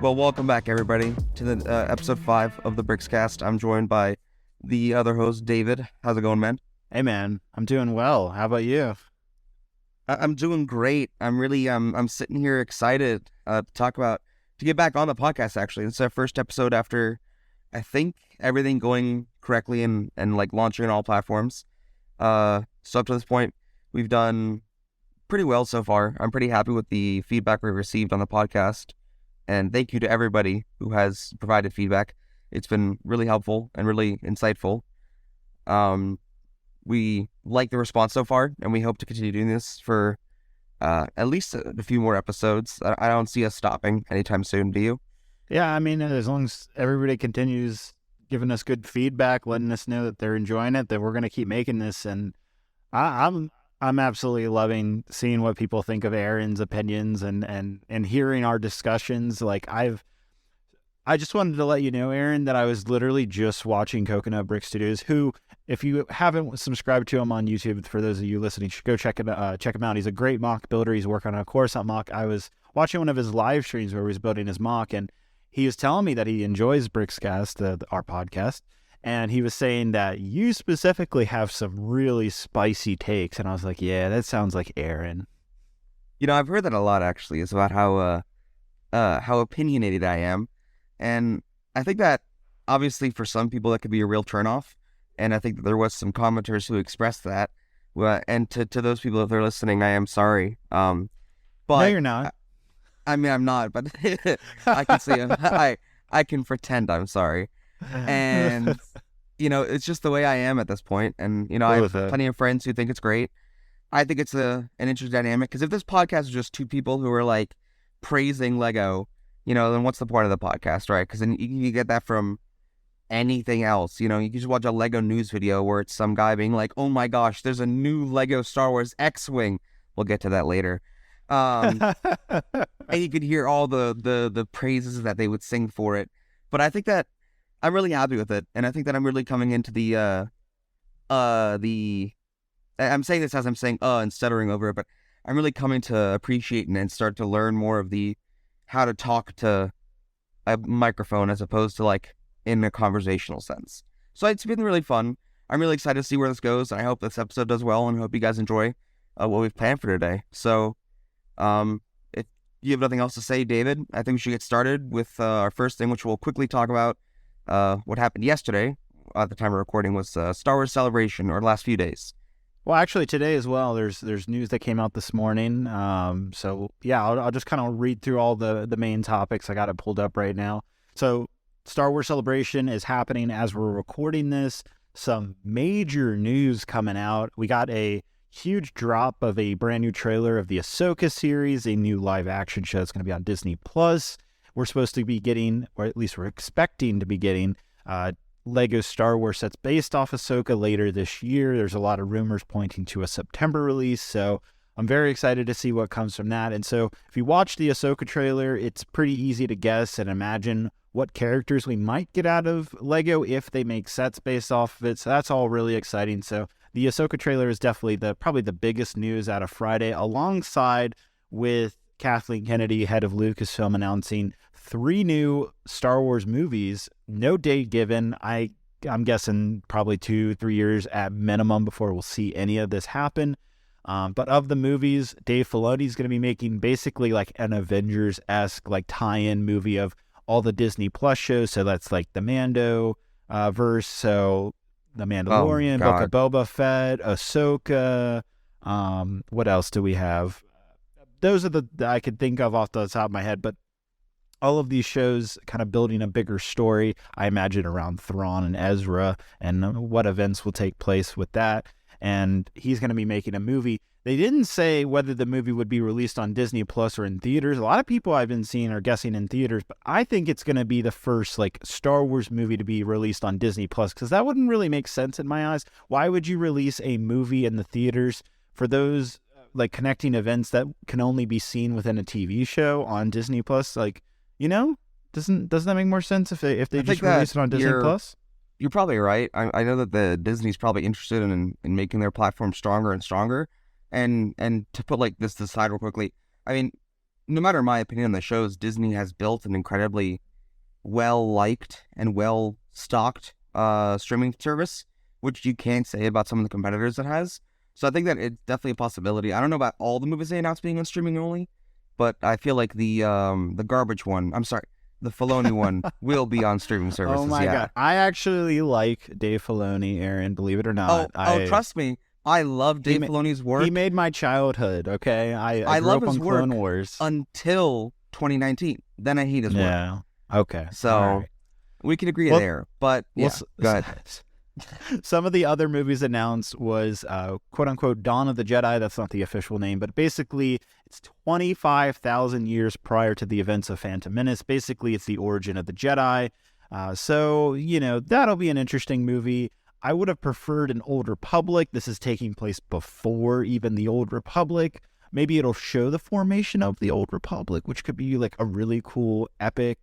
Well, welcome back, everybody, to the episode 5 of the BrixCast. I'm joined by the other host, David. How's it going, man? Hey, man. I'm doing well. How about you? I'm doing great. I'm sitting here excited to get back on the podcast, actually. It's our first episode after, I think, everything going correctly and like launching on all platforms. So up to this point, we've done pretty well so far. I'm pretty happy with the feedback we've received on the podcast. And thank you to everybody who has provided feedback. It's been really helpful and really insightful. We like the response so far, and we hope to continue doing this for at least a few more episodes. I don't see us stopping anytime soon, do you? Yeah, I mean, as long as everybody continues giving us good feedback, letting us know that they're enjoying it, that we're going to keep making this. And I'm absolutely loving seeing what people think of Aaron's opinions and hearing our discussions. I just wanted to let you know, Aaron, that I was literally just watching Coconut Brick Studios, who, if you haven't subscribed to him on YouTube, for those of you listening, should go check him out. He's a great mock builder. He's working on a Coruscant mock. I was watching one of his live streams where he was building his mock, and he was telling me that he enjoys BrixCast, our podcast, and he was saying that you specifically have some really spicy takes, and I was like, yeah, that sounds like Aaron. You know, I've heard that a lot, actually. It's about how opinionated I am. And I think that, obviously, for some people, that could be a real turnoff. And I think that there was some commenters who expressed that. And to those people, if they're listening, I am sorry. But No, you're not. I mean, I'm not, but I can say I can pretend I'm sorry. And, you know, it's just the way I am at this point. And, you know, I have plenty of friends who think it's great. I think it's an interesting dynamic. Because if this podcast is just two people who are, like, praising Lego, you know, then what's the point of the podcast, right? Because then you get that from anything else. You know, you can just watch a Lego news video where it's some guy being like, oh my gosh, there's a new Lego Star Wars X-Wing. We'll get to that later. And you could hear all the praises that they would sing for it. But I think that I'm really happy with it. And I think that I'm really coming into I'm saying this as I'm saying and stuttering over it, but I'm really coming to appreciate and start to learn more of how to talk to a microphone as opposed to like in a conversational sense. So it's been really fun. I'm really excited to see where this goes. And I hope this episode does well, and I hope you guys enjoy what we've planned for today. So if you have nothing else to say, David, I think we should get started with our first thing, which we'll quickly talk about. What happened yesterday at the time of recording was Star Wars Celebration, or the last few days. Well, actually, today as well, there's news that came out this morning. So yeah, I'll just kind of read through all the main topics. I got it pulled up right now. So Star Wars Celebration is happening as we're recording this. Some major news coming out. We got a huge drop of a brand new trailer of the Ahsoka series, a new live action show that's going to be on Disney Plus. We're supposed to be getting, or at least we're expecting to be getting, Lego Star Wars sets based off Ahsoka later this year. There's a lot of rumors pointing to a September release, so I'm very excited to see what comes from that. And so if you watch the Ahsoka trailer, it's pretty easy to guess and imagine what characters we might get out of Lego if they make sets based off of it. So that's all really exciting. So the Ahsoka trailer is definitely probably the biggest news out of Friday, alongside with Kathleen Kennedy, head of Lucasfilm, announcing 3 new Star Wars movies. No date given. I'm guessing probably 2-3 years at minimum before we'll see any of this happen. But of the movies, Dave Filoni's going to be making basically like an Avengers-esque like tie-in movie of all the Disney Plus shows. So that's like the Mando verse. So the Mandalorian, Book of Boba Fett, Ahsoka. What else do we have? Those are the I could think of off the top of my head, but all of these shows kind of building a bigger story, I imagine, around Thrawn and Ezra and what events will take place with that. And he's going to be making a movie. They didn't say whether the movie would be released on Disney Plus or in theaters. A lot of people I've been seeing are guessing in theaters, but I think it's going to be the first like Star Wars movie to be released on Disney Plus, because that wouldn't really make sense in my eyes. Why would you release a movie in the theaters for those like connecting events that can only be seen within a TV show on Disney Plus? Like, you know, doesn't that make more sense if they just release it on Disney Plus? You're probably right. I know that the Disney's probably interested in making their platform stronger and stronger. And to put like this aside real quickly, I mean, no matter my opinion on the shows, Disney has built an incredibly well-liked and well-stocked streaming service, which you can't say about some of the competitors it has. So I think that it's definitely a possibility. I don't know about all the movies they announced being on streaming only, but I feel like the garbage one, I'm sorry, the Filoni one will be on streaming services. Oh my God. I actually like Dave Filoni, Aaron, believe it or not. Trust me. I love Dave Filoni's work. He made my childhood, okay? I grew love up his on work Clone Wars. Until 2019. Then I hate his work. Yeah. Okay. So we can agree there. But yeah, go ahead. Some of the other movies announced was quote-unquote Dawn of the Jedi. That's not the official name, but basically it's 25,000 years prior to the events of Phantom Menace. Basically, it's the origin of the Jedi. So, that'll be an interesting movie. I would have preferred an Old Republic. This is taking place before even the Old Republic. Maybe it'll show the formation of the Old Republic, which could be like a really cool, epic.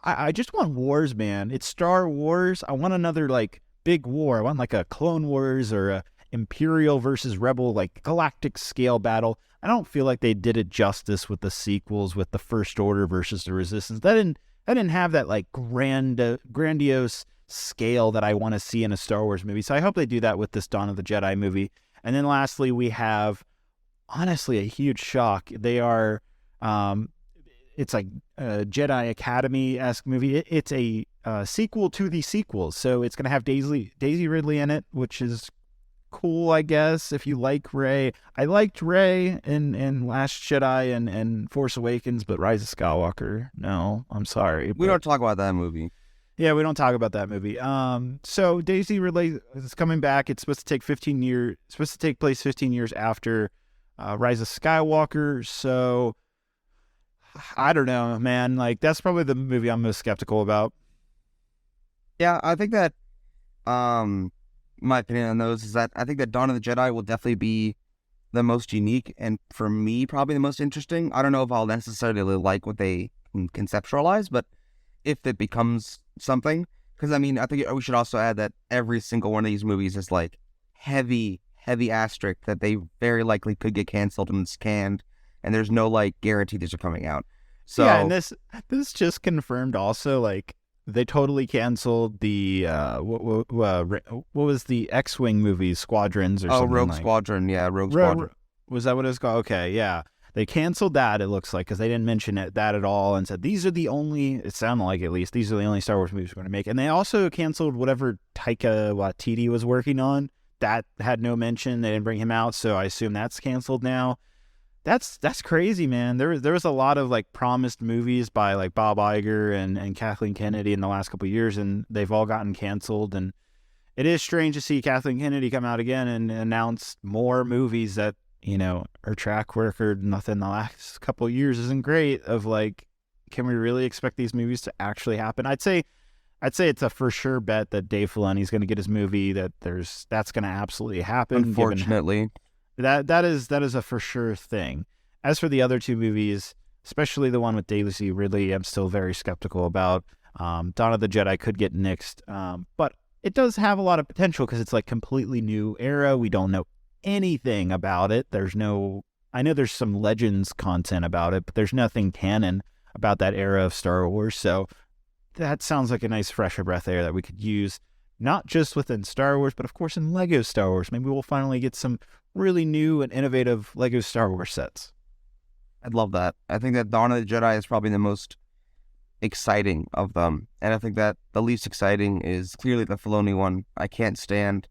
I just want wars, man. It's Star Wars. I want another like big war. I want like a Clone Wars or a Imperial versus Rebel, like galactic scale battle. I don't feel like they did it justice with the sequels, with the First Order versus the Resistance. That didn't have that like grandiose scale that I want to see in a Star Wars movie. So I hope they do that with this Dawn of the Jedi movie. And then lastly, we have honestly a huge shock. They are, it's like a Jedi Academy-esque movie. It's a sequel to the sequels. So it's going to have Daisy Ridley in it, which is cool, I guess, if you like Rey. I liked Rey in Last Jedi and Force Awakens, but Rise of Skywalker, no, I'm sorry. We don't talk about that movie. Yeah, we don't talk about that movie. So Daisy Ridley is coming back. It's supposed to take place 15 years after Rise of Skywalker. So I don't know, man. Like that's probably the movie I'm most skeptical about. Yeah, I think that my opinion on those is that I think that Dawn of the Jedi will definitely be the most unique and for me probably the most interesting. I don't know if I'll necessarily like what they conceptualize, but if it becomes something, because I mean I think we should also add that every single one of these movies is like heavy asterisk that they very likely could get canceled and scanned, and there's no like guarantee these are coming out. So yeah, and this just confirmed also like they totally canceled the what was the X-Wing movies, Squadrons or something. Rogue Squadron, yeah, Rogue Squadron. Was that what it's called? Okay, yeah. They canceled that, it looks like, because they didn't mention that at all and said, these are the only, it sounded like at least, these are the only Star Wars movies we're going to make. And they also canceled whatever Taika Waititi was working on. That had no mention. They didn't bring him out, so I assume that's canceled now. That's crazy, man. There was a lot of like promised movies by like Bob Iger and Kathleen Kennedy in the last couple of years, and they've all gotten canceled. And it is strange to see Kathleen Kennedy come out again and announce more movies that, her track record nothing the last couple of years isn't great. Of like, can we really expect these movies to actually happen? I'd say it's a for sure bet that Dave Filoni's going to get his movie. That's going to absolutely happen. Unfortunately, that is a for sure thing. As for the other two movies, especially the one with Daisy Ridley, I'm still very skeptical about. Dawn of the Jedi could get nixed, but it does have a lot of potential because it's like completely new era. We don't know anything about it. I know there's some Legends content about it, but there's nothing canon about that era of Star Wars. So that sounds like a nice fresh breath air that we could use, not just within Star Wars, but of course in Lego Star Wars. Maybe we'll finally get some really new and innovative Lego Star Wars sets. I'd love that. I think that Dawn of the Jedi is probably the most exciting of them. And I think that the least exciting is clearly the Filoni one. I can't stand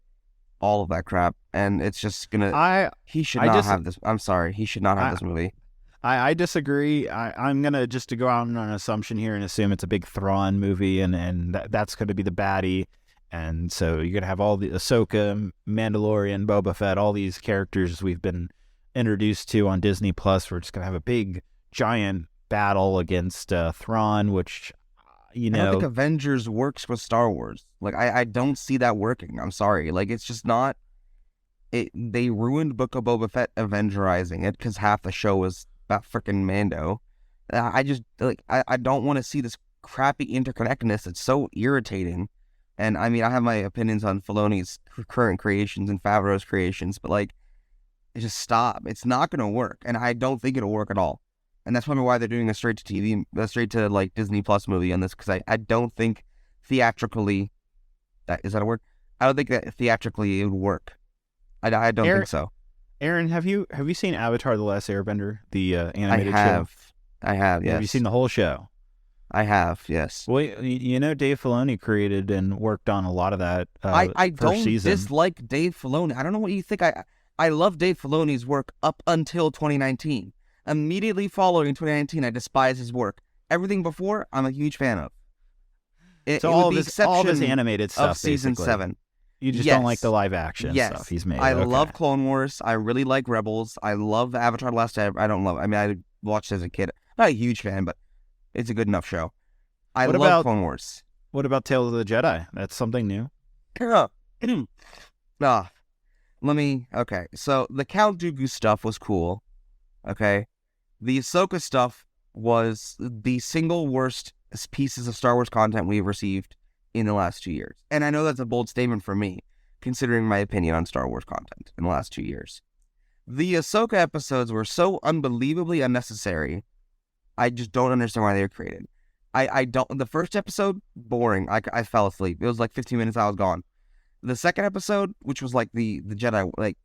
all of that crap. And it's just gonna... He should not have this. I'm sorry. He should not have this movie. I disagree. I'm going to just to go out on an assumption here and assume it's a big Thrawn movie and that's going to be the baddie. And so you're going to have all the Ahsoka, Mandalorian, Boba Fett, all these characters we've been introduced to on Disney Plus. We're just going to have a big, giant battle against Thrawn, which, I don't think Avengers works with Star Wars. Like, I don't see that working. I'm sorry. Like, it's just not... They ruined Book of Boba Fett Avengerizing it because half the show was about freaking Mando. I just, like, I don't want to see this crappy interconnectedness. It's so irritating. And, I mean, I have my opinions on Filoni's current creations and Favreau's creations, but, like, just stop. It's not going to work. And I don't think it'll work at all. And that's probably why they're doing a straight to TV, straight to like Disney Plus movie on this, because I don't think theatrically, is that a word? I don't think that theatrically it would work. I don't think so. Aaron, have you seen Avatar: The Last Airbender, the animated show? I have, yes. Have you seen the whole show? I have, yes. Well, you know, Dave Filoni created and worked on a lot of that. I don't season. dislike Dave Filoni. I don't know what you think. I love Dave Filoni's work up until 2019. Immediately following 2019, I despise his work. Everything before, I'm a huge fan of. All of his animated stuff, of season basically. 7. You just don't like the live action stuff he's made. I love Clone Wars. I really like Rebels. I love Avatar: The Last Airbender. I watched it as a kid. Not a huge fan, but it's a good enough show. I love Clone Wars. What about Tales of the Jedi? That's something new. Okay. So the Count Dooku stuff was cool. Okay. The Ahsoka stuff was the single worst pieces of Star Wars content we've received in the last 2 years. And I know that's a bold statement for me, considering my opinion on Star Wars content in the last 2 years. The Ahsoka episodes were so unbelievably unnecessary. I just don't understand why they were created. The first episode, boring. I fell asleep. It was like 15 minutes, I was gone. The second episode, which was like the Jedi, like,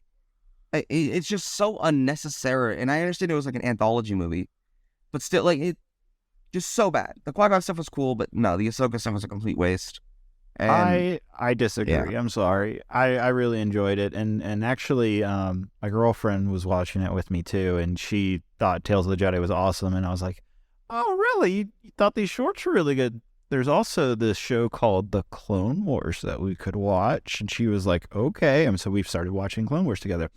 it's just so unnecessary. And I understand it was like an anthology movie, but still, like, it just so bad. The Qui-Gon stuff was cool, but no, the Ahsoka stuff was a complete waste. And I disagree. Yeah. I'm sorry. I really enjoyed it, and actually, my girlfriend was watching it with me too, and she thought Tales of the Jedi was awesome, and I was like, "Oh, really? You thought these shorts were really good?" There's also this show called The Clone Wars that we could watch, and she was like, "Okay," and so we've started watching Clone Wars together.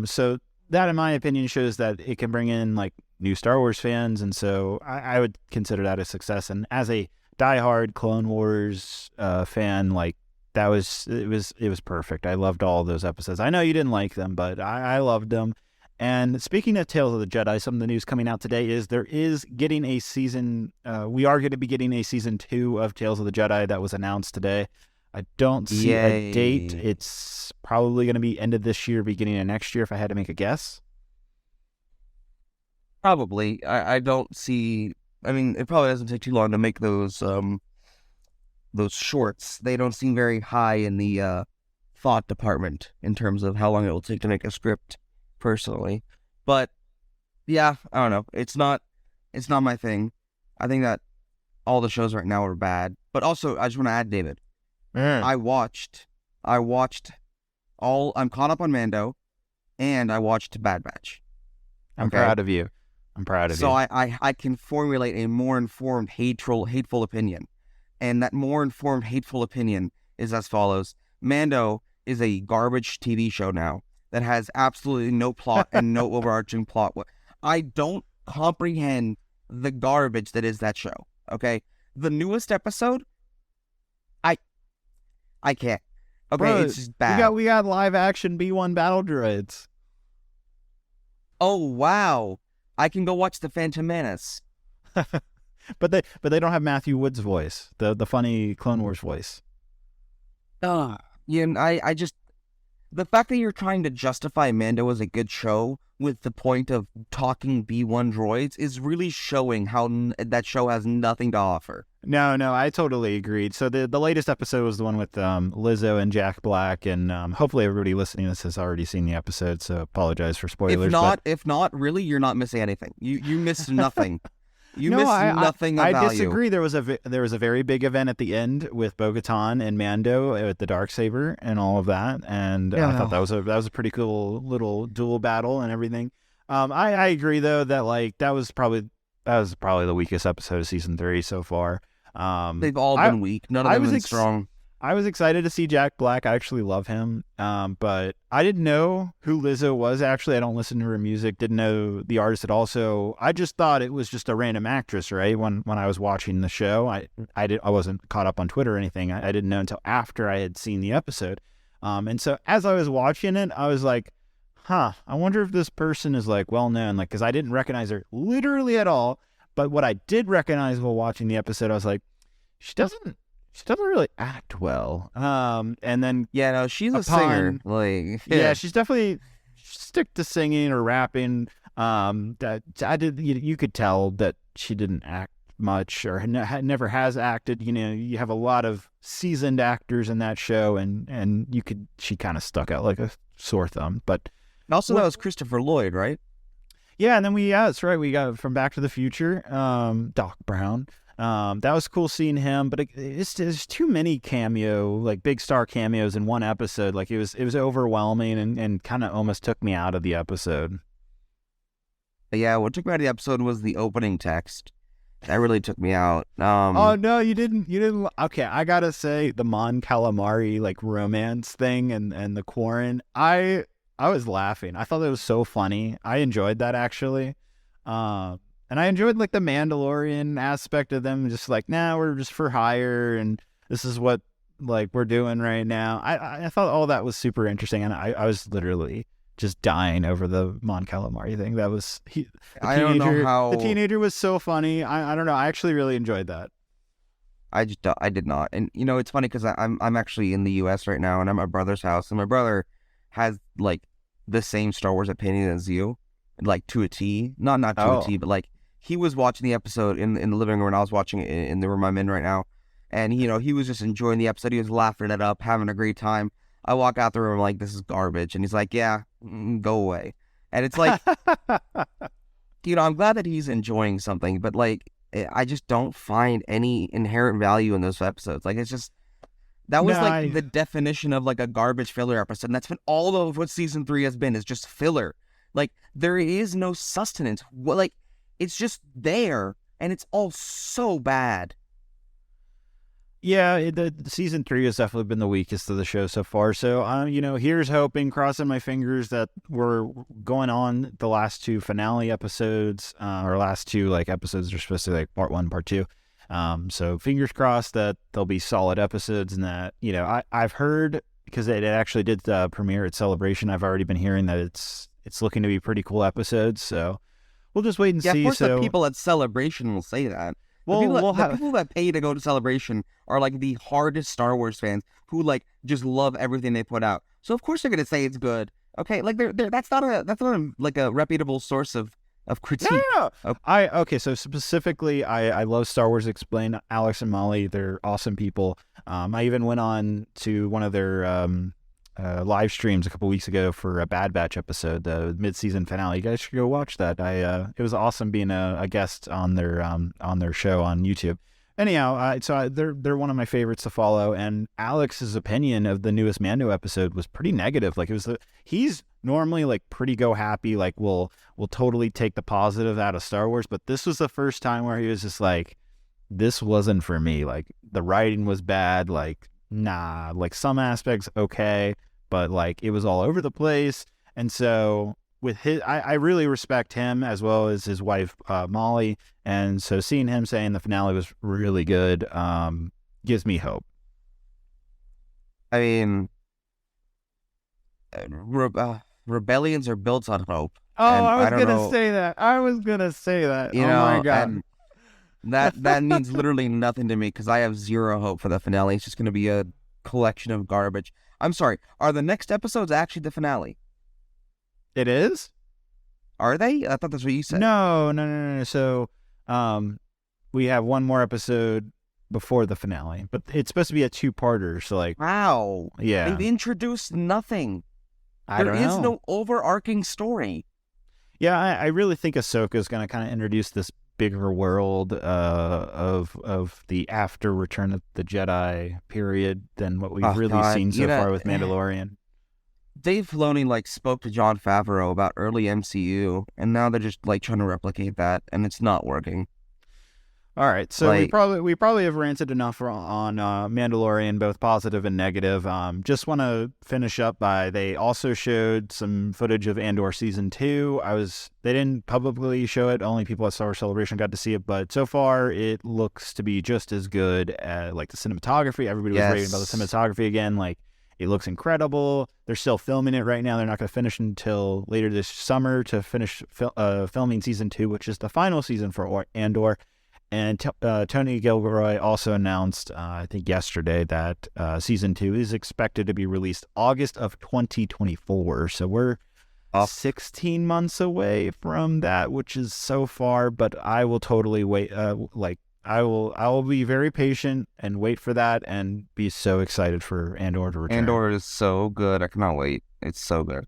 So that, in my opinion, shows that it can bring in like new Star Wars fans, and so I would consider that a success. And as a diehard Clone Wars fan, like it was perfect. I loved all of those episodes. I know you didn't like them, but I loved them. And speaking of Tales of the Jedi, some of the news coming out today is there is getting a season. We are going to be getting a season 2 of Tales of the Jedi that was announced today. I don't see a date. It's probably going to be end of this year, beginning of next year, if I had to make a guess. Probably. I don't see. I mean, it probably doesn't take too long to make those shorts. They don't seem very high in the thought department in terms of how long it will take to make a script, personally. But yeah, I don't know. It's not my thing. I think that all the shows right now are bad. But also, I just want to add, David. I watched I'm caught up on Mando, and I watched Bad Batch. I'm proud of you. So I can formulate a more informed, hateful opinion. And that more informed, hateful opinion is as follows. Mando is a garbage TV show now that has absolutely no plot and no overarching plot. I don't comprehend the garbage that is that show, okay? The newest episode, I can't. Okay, bro, it's just bad. We got live action B1 battle droids. Oh, wow. I can go watch The Phantom Menace. but they don't have Matthew Wood's voice, the funny Clone Wars voice. I just, the fact that you're trying to justify Mando as a good show with the point of talking B1 droids is really showing how that show has nothing to offer. No, I totally agreed. So the latest episode was the one with Lizzo and Jack Black, and hopefully everybody listening to this has already seen the episode, so apologize for spoilers. If not, really, you're not missing anything. You missed nothing. Nothing of value. I disagree. There was a very big event at the end with Bo-Katan and Mando at the Darksaber and all of that, and I thought that was a pretty cool little duel battle and everything. I agree though that like that was probably the weakest episode of season 3 so far. They've all been weak. None of them have been strong. I was excited to see Jack Black. I actually love him. But I didn't know who Lizzo was, actually. I don't listen to her music. Didn't know the artist at all. So I just thought it was just a random actress, right? When I was watching the show, I wasn't caught up on Twitter or anything. I didn't know until after I had seen the episode. And so as I was watching it, I was like, I wonder if this person is like well known, like, because I didn't recognize her literally at all. But what I did recognize while watching the episode, I was like, she doesn't really act well. And then she's a singer. Like, yeah, she's definitely stick to singing or rapping. That I did. You could tell that she didn't act much or never has acted. You have a lot of seasoned actors in that show, and she kind of stuck out like a sore thumb. But and also that was Christopher Lloyd, right? Yeah, and then that's right. We got from Back to the Future, Doc Brown. That was cool seeing him, but it's too many big star cameos in one episode. Like it was overwhelming and kind of almost took me out of the episode. Yeah, what took me out of the episode was the opening text. That really took me out. Oh no, you didn't. Okay, I gotta say the Mon Calamari like romance thing and the Quarren. I was laughing. I thought that was so funny. I enjoyed that actually. And I enjoyed like the Mandalorian aspect of them, just like, nah, we're just for hire, and this is what like we're doing right now. I thought all that was super interesting, and I was literally just dying over the Mon Calamari thing. That was I don't know how the teenager was so funny. I don't know. I actually really enjoyed that. I did not, and it's funny because I'm actually in the U.S. right now, and I'm at my brother's house, and my brother has like the same Star Wars opinion as you, like to a T. Not to a T, but like. He was watching the episode in the living room, and I was watching it in the room I'm in right now. And, he was just enjoying the episode. He was laughing it up, having a great time. I walk out the room like, this is garbage. And he's like, yeah, go away. And it's like, I'm glad that he's enjoying something. But, like, I just don't find any inherent value in those episodes. Like, it's just, that was the definition of, like, a garbage filler episode. And that's been all of what season 3 has been, is just filler. Like, there is no sustenance. It's just there, and it's all so bad. Yeah, the season 3 has definitely been the weakest of the show so far. So, here's hoping, crossing my fingers that we're going on the last 2 finale episodes, or last 2 like episodes are supposed to be like part 1, part 2. So fingers crossed that they'll be solid episodes, and that I've heard, because it actually did premiere at Celebration. I've already been hearing that it's looking to be pretty cool episodes. So. We'll just wait and see. Of course, the people at Celebration will say that. Well, the people that pay to go to Celebration are like the hardest Star Wars fans who like just love everything they put out. So of course they're gonna say it's good. Okay, like that's not a reputable source of critique. No. Okay. So specifically, I love Star Wars Explained. Alex and Molly, they're awesome people. I even went on to one of their live streams a couple weeks ago for a Bad Batch episode, the mid-season finale. You guys should go watch that. It was awesome being a guest on their show on YouTube. Anyhow, they're one of my favorites to follow, and Alex's opinion of the newest Mando episode was pretty negative. Like he's normally like pretty go happy, like will totally take the positive out of Star Wars, but this was the first time where he was just like, this wasn't for me. Like the writing was bad, like nah, like some aspects okay, but like it was all over the place. And so with I really respect him as well as his wife Molly, and so seeing him saying the finale was really good gives me hope. I mean, rebellions are built on hope. Oh, I was gonna say that. My God. That means literally nothing to me because I have zero hope for the finale. It's just going to be a collection of garbage. I'm sorry. Are the next episodes actually the finale? It is? Are they? I thought that's what you said. No. So, we have one more episode before the finale, but it's supposed to be a 2-parter. So, like, wow, yeah, they've introduced nothing. There is no overarching story. Yeah, I really think Ahsoka is going to kind of introduce this bigger world of the after Return of the Jedi period than what we've seen so far with Mandalorian. Dave Filoni spoke to Jon Favreau about early MCU, and now they're just trying to replicate that, and it's not working. All right, so we probably have ranted enough on Mandalorian, both positive and negative. Just want to finish up by they also showed some footage of Andor season 2. They didn't publicly show it; only people at Star Wars Celebration got to see it. But so far, it looks to be just as good as the cinematography. Everybody was raving about the cinematography again. It looks incredible. They're still filming it right now. They're not going to finish until later this summer to finish filming season 2, which is the final season for Andor. And Tony Gilroy also announced, I think yesterday, that season 2 is expected to be released August of 2024. So we're 16 months away from that, which is so far, but I will totally wait. I will be very patient and wait for that and be so excited for Andor to return. Andor is so good. I cannot wait. It's so good.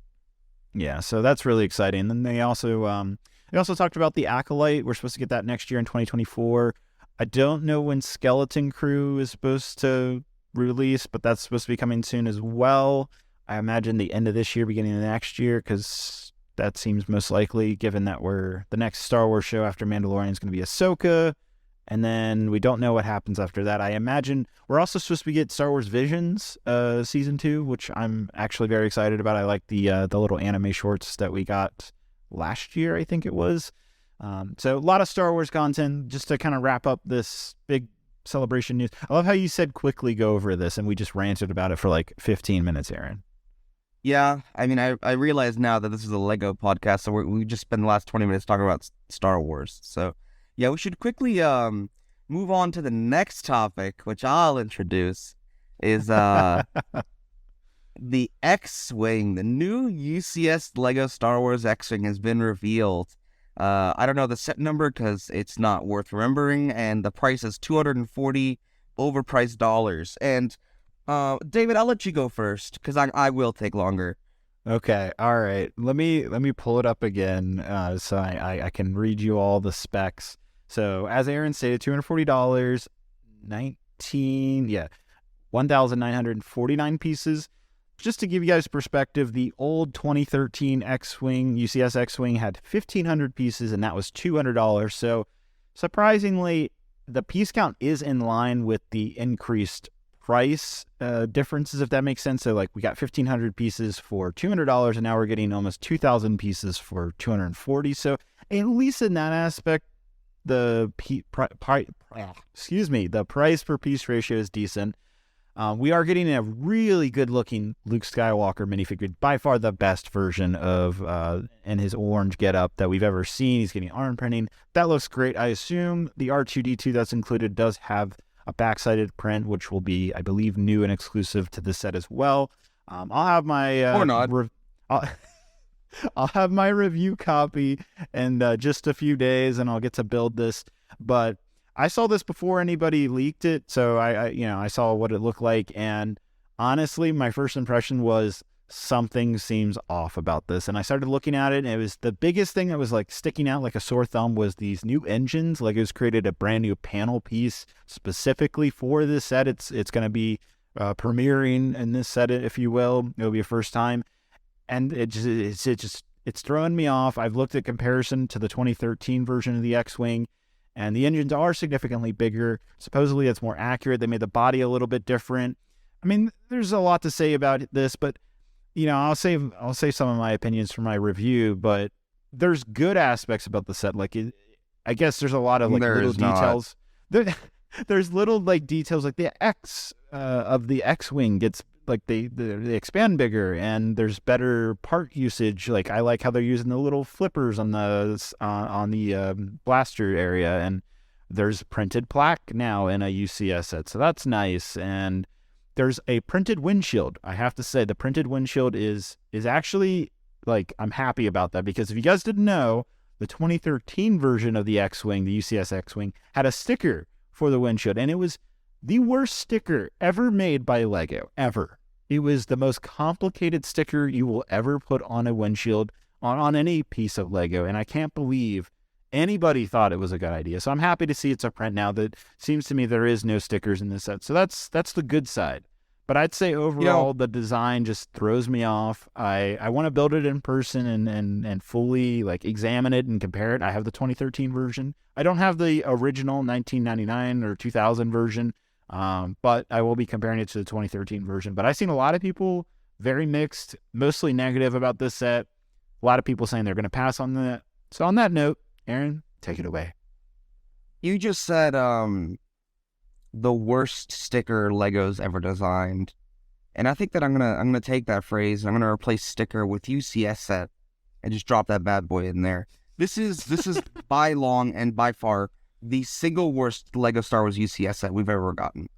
Yeah, so that's really exciting. And then they also talked about the Acolyte. We're supposed to get that next year in 2024. I don't know when Skeleton Crew is supposed to release, but that's supposed to be coming soon as well. I imagine the end of this year, beginning of next year, because that seems most likely, given that the next Star Wars show after Mandalorian is going to be Ahsoka, and then we don't know what happens after that. I imagine we're also supposed to get Star Wars Visions Season 2, which I'm actually very excited about. I like the little anime shorts that we got last year, I think it was. So a lot of Star Wars content, just to kind of wrap up this big celebration news. I love how you said quickly go over this, and we just ranted about it for like 15 minutes, Aaron. Yeah, I mean, I realize now that this is a Lego podcast, so we just spent the last 20 minutes talking about Star Wars. So, yeah, we should quickly move on to the next topic, which I'll introduce, is the X-Wing. The new UCS Lego Star Wars X-Wing has been revealed. I don't know the set number because it's not worth remembering, and the price is $240 overpriced dollars. And David, I'll let you go first because I will take longer. Okay, all right. Let me pull it up again so I can read you all the specs. So as Aaron stated, $240, 1,949 pieces. Just to give you guys perspective, the old 2013 X-Wing, UCS X-Wing, had 1,500 pieces, and that was $200. So surprisingly, the piece count is in line with the increased price differences, if that makes sense. So like we got 1,500 pieces for $200, and now we're getting almost 2,000 pieces for $240. So at least in that aspect, the price per piece ratio is decent. We are getting a really good looking Luke Skywalker minifigure, by far the best version of in his orange getup that we've ever seen. He's getting arm printing. That looks great. I assume the R2D2 that's included does have a back-sided print, which will be, I believe, new and exclusive to the set as well. I'll have my or not. I'll have my review copy in just a few days, and I'll get to build this. But I saw this before anybody leaked it, so I saw what it looked like, and honestly, my first impression was something seems off about this. And I started looking at it, and it was the biggest thing that was like sticking out like a sore thumb was these new engines. Like, it was created a brand new panel piece specifically for this set. It's going to be premiering in this set, if you will. It'll be a first time, and it's throwing me off. I've looked at comparison to the 2013 version of the X-Wing, and the engines are significantly bigger. Supposedly it's more accurate. They made the body a little bit different. I mean, there's a lot to say about this, but I'll save some of my opinions for my review. But there's good aspects about the set. Like, I guess there's a lot of like little details. There's little like details, like the X of the X-Wing gets like they expand bigger, and there's better part usage. Like, I like how they're using the little flippers on the blaster area, and there's printed plaque now in a UCS set, so that's nice. And there's a printed windshield. I have to say, the printed windshield is actually, like, I'm happy about that, because if you guys didn't know, the 2013 version of the X-Wing, the UCS X-Wing, had a sticker for the windshield, and it was the worst sticker ever made by Lego, ever. It was the most complicated sticker you will ever put on a windshield on any piece of Lego, and I can't believe anybody thought it was a good idea. So I'm happy to see it's a print now. That seems to me there is no stickers in this set, so that's the good side. But I'd say overall, the design just throws me off. I want to build it in person and fully like examine it and compare it. I have the 2013 version. I don't have the original 1999 or 2000 version, but I will be comparing it to the 2013 version. But I've seen a lot of people very mixed, mostly negative about this set. A lot of people saying they're going to pass on that. So on that note, Aaron, take it away. You just said the worst sticker Lego's ever designed, and I think that I'm gonna take that phrase and I'm gonna replace sticker with UCS set and just drop that bad boy in there. This is by long and by far the single worst Lego Star Wars UCS set we've ever gotten,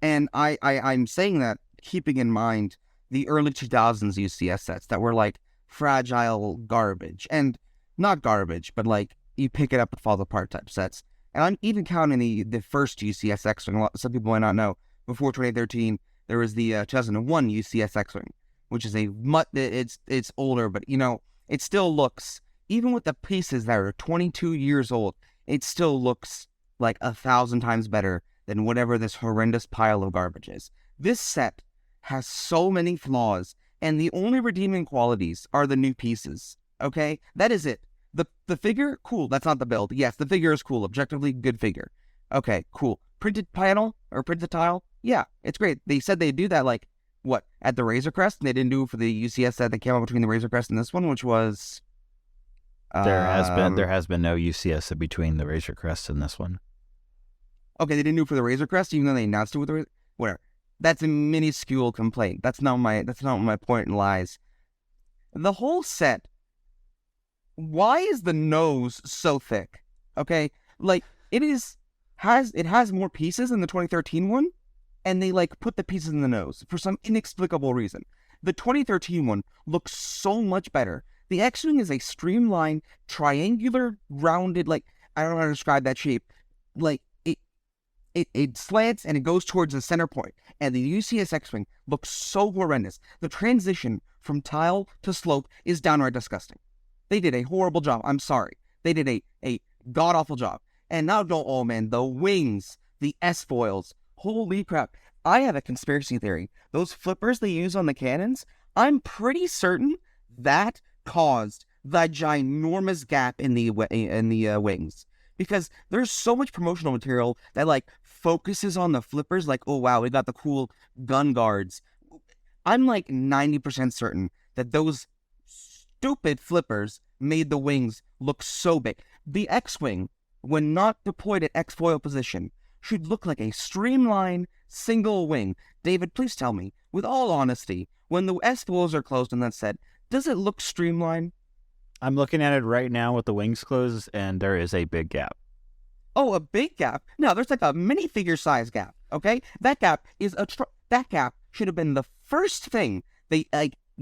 and I'm saying that keeping in mind the early 2000s UCS sets that were like fragile garbage. And not garbage, but like you pick it up and fall apart type sets. And I'm even counting the first UCS X-Wing. Some people might not know. Before 2013, there was the 2001 UCS X-Wing, which is it's older, but it still looks, even with the pieces that are 22 years old, it still looks like 1,000 times better than whatever this horrendous pile of garbage is. This set has so many flaws, and the only redeeming qualities are the new pieces. Okay, that is it. The figure, cool. That's not the build. Yes, the figure is cool. Objectively good figure. Okay, cool. Printed panel or printed tile? Yeah, it's great. They said they'd do that at the Razor Crest, and they didn't do it for the UCS set that came out between the Razor Crest and this one, which was there has been no UCS between the Razor Crest and this one. Okay, they didn't do it for the Razor Crest, even though they announced it with the where. That's a minuscule complaint. That's not my point lies. The whole set. Why is the nose so thick? Okay, like it has more pieces than the 2013 one, and they put the pieces in the nose for some inexplicable reason. The 2013 one looks so much better. The X-Wing is a streamlined, triangular, rounded, I don't know how to describe that shape. It slants and it goes towards the center point. And the UCS X-Wing looks so horrendous. The transition from tile to slope is downright disgusting. They did a horrible job. I'm sorry. They did a god-awful job. And now oh man, the wings, the S-foils, holy crap. I have a conspiracy theory. Those flippers they use on the cannons, I'm pretty certain that caused the ginormous gap in the wings. Because there's so much promotional material that focuses on the flippers, oh wow, we got the cool gun guards. I'm 90% certain that those stupid flippers made the wings look so big. The X-Wing, when not deployed at X-foil position, should look like a streamlined single wing. David, please tell me, with all honesty, when the S-foils are closed in that set, does it look streamlined? I'm looking at it right now with the wings closed, and there is a big gap. Oh, a big gap? No, there's a minifigure size gap, okay? That gap is that gap should have been the first thing they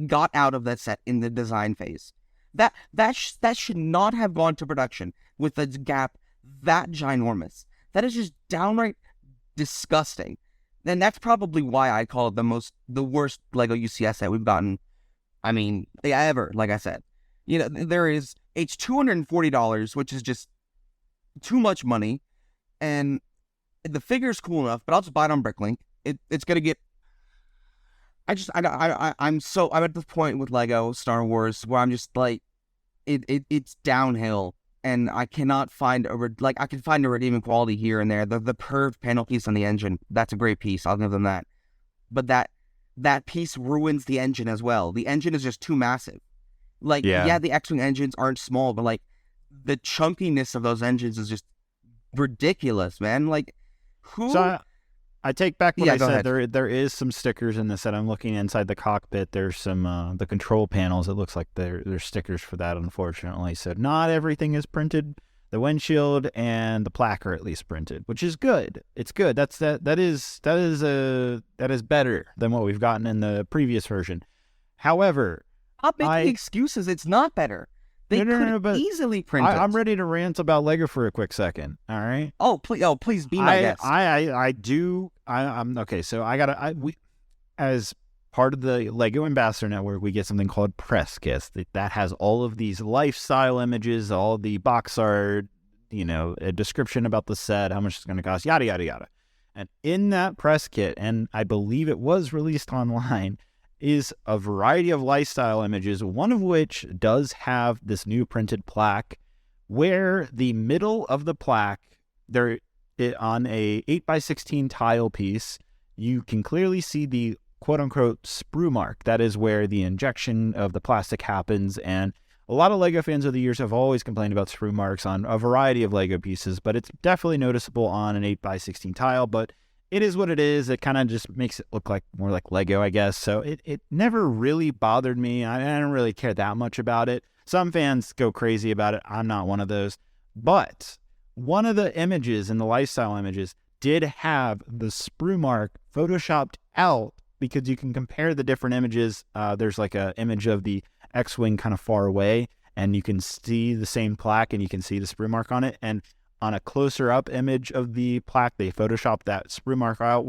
got out of that set in the design phase. That should not have gone to production with a gap that ginormous. That is just downright disgusting. And that's probably why I call it the worst Lego UCS set we've gotten. I mean, ever, like I said. It's $240, which is just too much money, and the figure's cool enough, but I'll just buy it on Bricklink. It's gonna get. I'm at the point with Lego Star Wars where I'm just it's downhill, and I cannot find I can find a redeeming quality here and there. The curved panel piece on the engine, that's a great piece. I'll give them that, but that piece ruins the engine as well. The engine is just too massive. The X-Wing engines aren't small, but the chunkiness of those engines is just ridiculous, man. Who? So I take back what I said. There is some stickers in this set. I'm looking inside the cockpit. There's some the control panels. It looks like there's stickers for that, unfortunately. So not everything is printed. The windshield and the plaque are at least printed, which is good. It's good. That is better than what we've gotten in the previous version. However, Stop making excuses. It's not better. They could easily print it. I'm ready to rant about Lego for a quick second. All right. Oh, please be my guest. I'm okay. So we as part of the Lego Ambassador Network, we get something called BrixCast that has all of these lifestyle images, all the box art, a description about the set, how much it's going to cost, yada yada yada. And in that press kit, and I believe it was released online, is a variety of lifestyle images, one of which does have this new printed plaque, where the middle of the plaque, on a 8x16 tile piece, you can clearly see the quote-unquote sprue mark. That is where the injection of the plastic happens, and a lot of Lego fans over the years have always complained about sprue marks on a variety of Lego pieces, but it's definitely noticeable on an 8x16 tile, but it is what it is. It kind of just makes it look more like Lego, I guess. So it never really bothered me. I don't really care that much about it. Some fans go crazy about it. I'm not one of those. But one of the images in the lifestyle images did have the sprue mark photoshopped out, because you can compare the different images. There's an image of the X-Wing kind of far away, and you can see the same plaque and you can see the sprue mark on it. And on a closer up image of the plaque, they photoshopped that sprue mark out,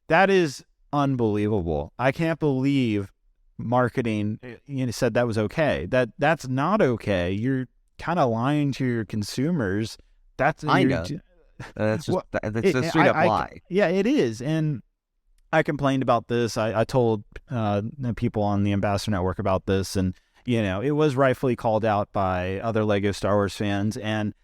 that is unbelievable. I can't believe marketing said that was okay. That's not okay. You're kind of lying to your consumers. That's I know. That's just that's a straight up lie. Yeah, it is. And I complained about this. I told people on the Ambassador Network about this, and it was rightfully called out by other Lego Star Wars fans, and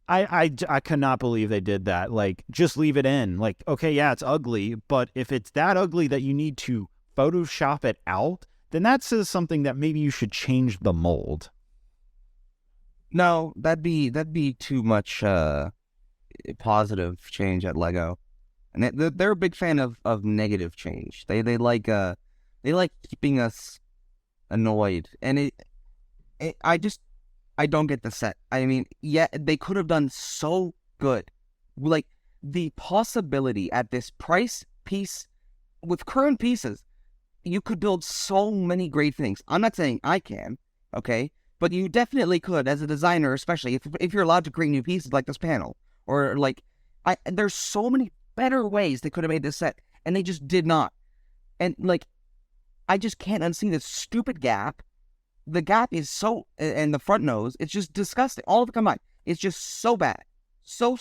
I could not believe they did that. Like, just leave it in. Like, okay, yeah, it's ugly, but if it's that ugly that you need to Photoshop it out, then that says something that maybe you should change the mold. No, that'd be too much positive change at Lego, and they're a big fan of negative change. They like keeping us annoyed, and I don't get the set. I mean, yeah, they could have done so good. Like, the possibility at this price piece with current pieces, you could build so many great things. I'm not saying I can, okay, but you definitely could as a designer, especially if you're allowed to create new pieces like this panel. Or, like, there's so many better ways they could have made this set, and they just did not. And, like, I just can't unsee this stupid gap. The gap is so, and the front nose, it's just disgusting. All of it combined, it's just so bad. So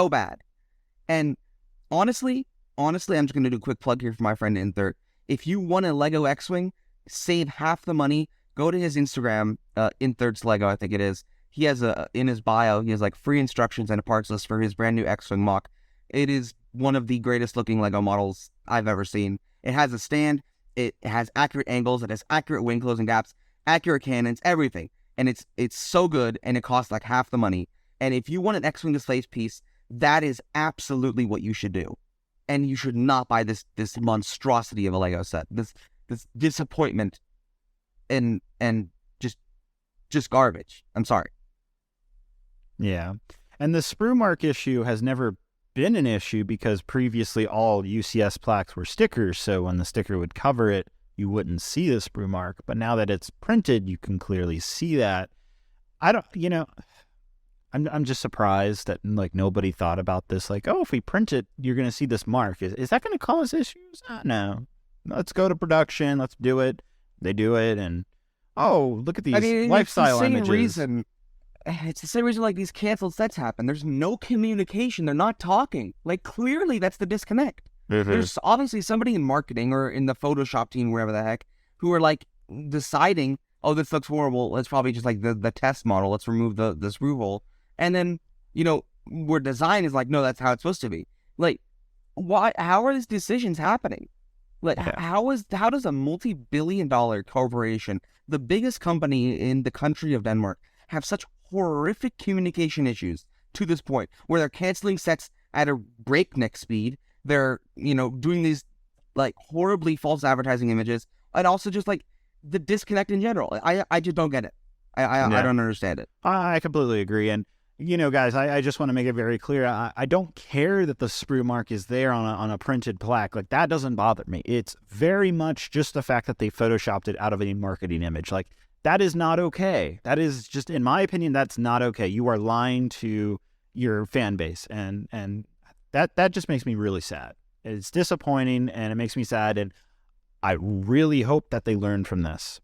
bad. And honestly, I'm just going to do a quick plug here for my friend Inthert. If you want a Lego X-Wing, save half the money. Go to his Instagram, Inthert's Lego, I think it is. He has in his bio, he has like free instructions and a parts list for his brand new X-Wing mock. It is one of the greatest looking Lego models I've ever seen. It has a stand, it has accurate angles, it has accurate wing closing gaps, accurate cannons, everything. And it's so good, and it costs like half the money. And if you want an X-Wing display piece, that is absolutely what you should do. And you should not buy this monstrosity of a Lego set. This disappointment and just garbage. I'm sorry. Yeah. And the sprue mark issue has never been an issue because previously all UCS plaques were stickers, so when the sticker would cover it, you wouldn't see the sprue mark. But now that it's printed, you can clearly see that. I'm just surprised that like nobody thought about this. Like, oh, if we print it, you're going to see this mark. Is that going to cause issues? No. Let's go to production. Let's do it. They do it, and oh, look at these lifestyle images. It's the same reason like these canceled sets happen. There's no communication. They're not talking. Like, clearly that's the disconnect. Mm-hmm. There's obviously somebody in marketing or in the Photoshop team, wherever the heck, who are like deciding, oh, this looks horrible. Let's probably just like the test model. Let's remove the sprue hole. And then, where design is like, no, that's how it's supposed to be. Like, why? How are these decisions happening? Like, how does a multi-billion-dollar corporation, the biggest company in the country of Denmark, have such horrific communication issues to this point where they're canceling sets at a breakneck speed? They're, doing these like horribly false advertising images, and also just like the disconnect in general. I just don't get it. I don't understand it. I completely agree. And guys, I just want to make it very clear. I don't care that the sprue mark is there on a printed plaque. Like, that doesn't bother me. It's very much just the fact that they photoshopped it out of a marketing image. Like, that is not okay. That is just, in my opinion, that's not okay. You are lying to your fan base, and that just makes me really sad. It's disappointing, and it makes me sad, and I really hope that they learn from this.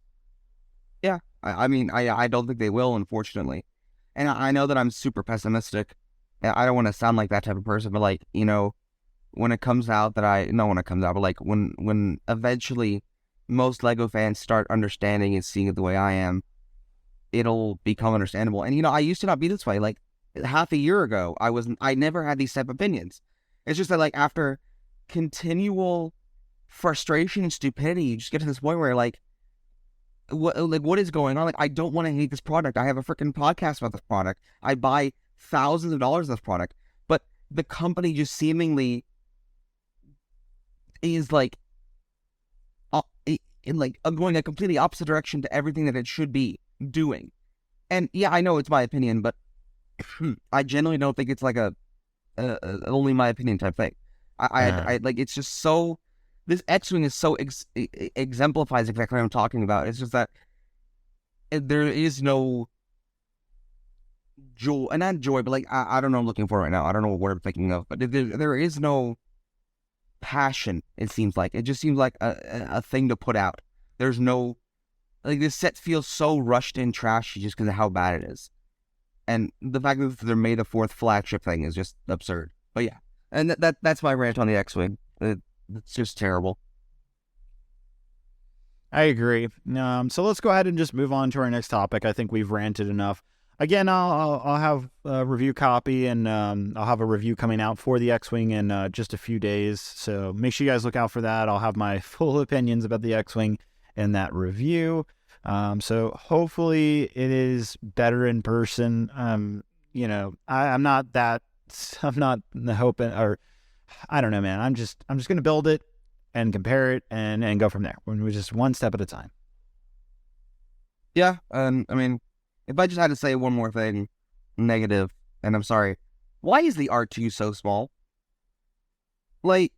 Yeah, I mean, I don't think they will, unfortunately. And I know that I'm super pessimistic. I don't want to sound like that type of person, but like, when it comes out that not when it comes out, but like when eventually most Lego fans start understanding and seeing it the way I am, it'll become understandable. And, I used to not be this way. Like, half a year ago, I never had these type of opinions. It's just that like after continual frustration and stupidity, you just get to this point where like, what is going on? Like, I don't want to hate this product. I have a freaking podcast about this product. I buy thousands of dollars of this product, but the company just seemingly is like, going a completely opposite direction to everything that it should be doing. And yeah, I know it's my opinion, but I genuinely don't think it's like a only my opinion type thing. I like, it's just so this X-Wing is so exemplifies exactly what I'm talking about. It's just that there is no joy, and not joy, but like, I don't know what I'm looking for right now. I don't know what word I'm thinking of, but there is no passion, it seems like. It just seems like a thing to put out. There's no, like, this set feels so rushed and trashy just because of how bad it is. And the fact that they're made a 4th flagship thing is just absurd. But yeah, and that's my rant on the X-Wing. It's just terrible. I agree. So let's go ahead and just move on to our next topic. I think we've ranted enough. Again, I'll have a review copy, and I'll have a review coming out for the X-Wing in just a few days. So make sure you guys look out for that. I'll have my full opinions about the X-Wing in that review. So hopefully it is better in person. I'm not hoping, or I don't know, man. I'm just going to build it and compare it and go from there. We're just one step at a time. Yeah. I mean, if I just had to say one more thing negative, and I'm sorry, why is the R2 so small? Like,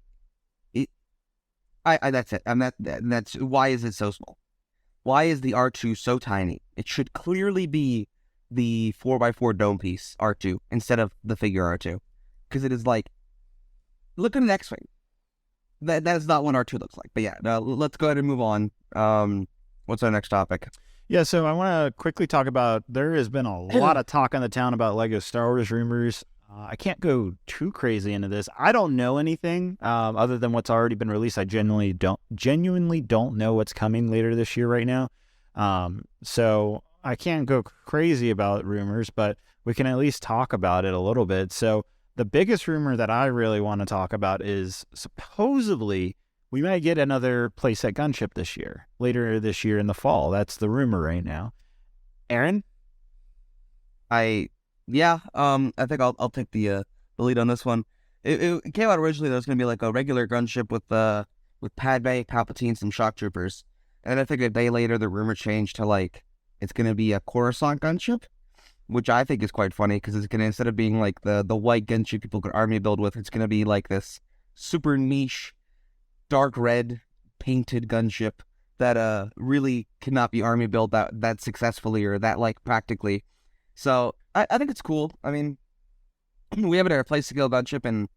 that's it. That's why is it so small? Why is the R2 so tiny? It should clearly be the 4x4 dome piece R2 instead of the figure R2, because it is like, look at an X-Wing. That is not what R2 looks like. But yeah, let's go ahead and move on. What's our next topic? Yeah, so I want to quickly talk about, there has been a lot of talk on the town about LEGO Star Wars rumors. I can't go too crazy into this. I don't know anything other than what's already been released. I genuinely don't know what's coming later this year right now. So I can't go crazy about rumors, but we can at least talk about it a little bit. So the biggest rumor that I really want to talk about is supposedly we might get another playset gunship later this year in the fall. That's the rumor right now. Aaron? I think I'll take the lead on this one. It came out originally that it was going to be like a regular gunship with Padme, Palpatine, some shock troopers. And I think a day later the rumor changed to like it's going to be a Coruscant gunship, which I think is quite funny because it's going to, instead of being like the white gunship people could army build with, it's going to be like this super niche, dark red painted gunship that really cannot be army built that successfully or that like practically. So I think it's cool. I mean, we haven't had a place to go gunship in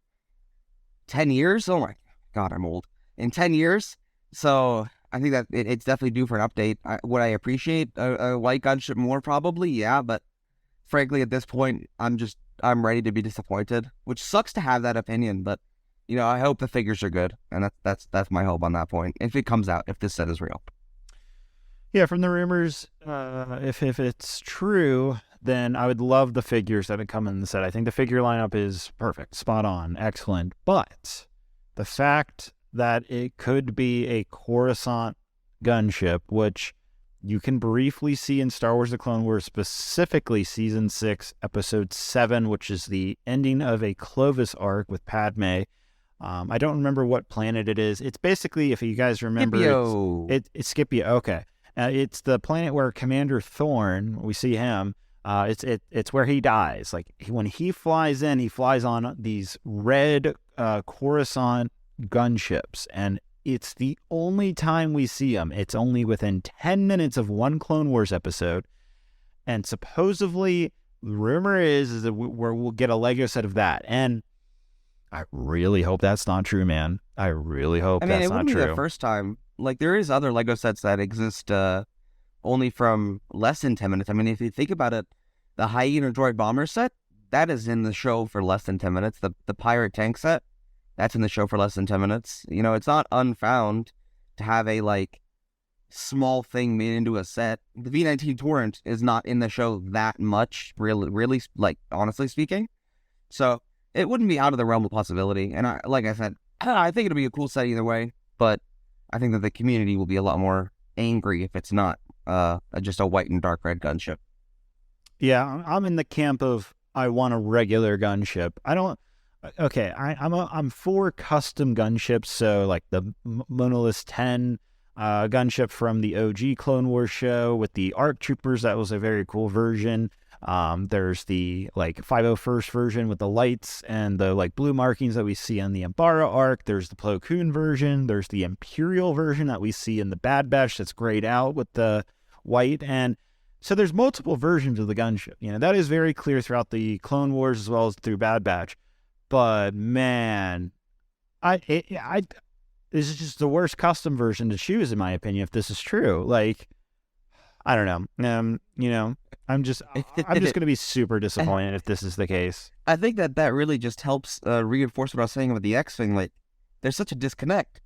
10 years. Oh my God, I'm old. In 10 years. So I think that it's definitely due for an update. Would I appreciate a white gunship more? Probably, yeah. But frankly, at this point, I'm ready to be disappointed, which sucks to have that opinion. But, you know, I hope the figures are good. And that's my hope on that point. If it comes out, if this set is real. Yeah, from the rumors, if it's true, then I would love the figures that would come in the set. I think the figure lineup is perfect, spot on, excellent. But the fact that it could be a Coruscant gunship, which you can briefly see in Star Wars The Clone Wars, specifically Season 6, Episode 7, which is the ending of a Clovis arc with Padme. I don't remember what planet it is. It's basically, if you guys remember, it's Scipio. Okay. It's the planet where Commander Thorn, we see him, it's where he dies. Like when he flies on these red Coruscant gunships, and it's the only time we see him. It's only within 10 minutes of one Clone Wars episode, and supposedly the rumor is that we'll get a Lego set of that. And I really hope that's not true, man. I really hope that's not true. It wouldn't be the first time. Like, there is other Lego sets that exist only from less than 10 minutes. I mean, if you think about it, the Hyena Droid Bomber set, that is in the show for less than 10 minutes. The Pirate Tank set, that's in the show for less than 10 minutes. You know, it's not unfound to have a, like, small thing made into a set. The V-19 Torrent is not in the show that much, really, like, honestly speaking. So it wouldn't be out of the realm of possibility. And like I said, I think it'll be a cool set either way, but I think that the community will be a lot more angry if it's not just a white and dark red gunship. Yeah, I'm in the camp of I want a regular gunship. I'm for custom gunships. So like the Monolith 10 gunship from the OG Clone Wars show with the ARC Troopers, that was a very cool version. There's the like 501st version with the lights and the like blue markings that we see on the Umbara arc. There's the Plo Koon version. There's the Imperial version that we see in the Bad Batch that's grayed out with the white. And so there's multiple versions of the gunship. That is very clear throughout the Clone Wars as well as through Bad Batch. But man, this is just the worst custom version to choose, in my opinion, if this is true. Like, I don't know. I'm just going to be super disappointed if this is the case. I think that really just helps reinforce what I was saying with the X-Wing. Like, there's such a disconnect.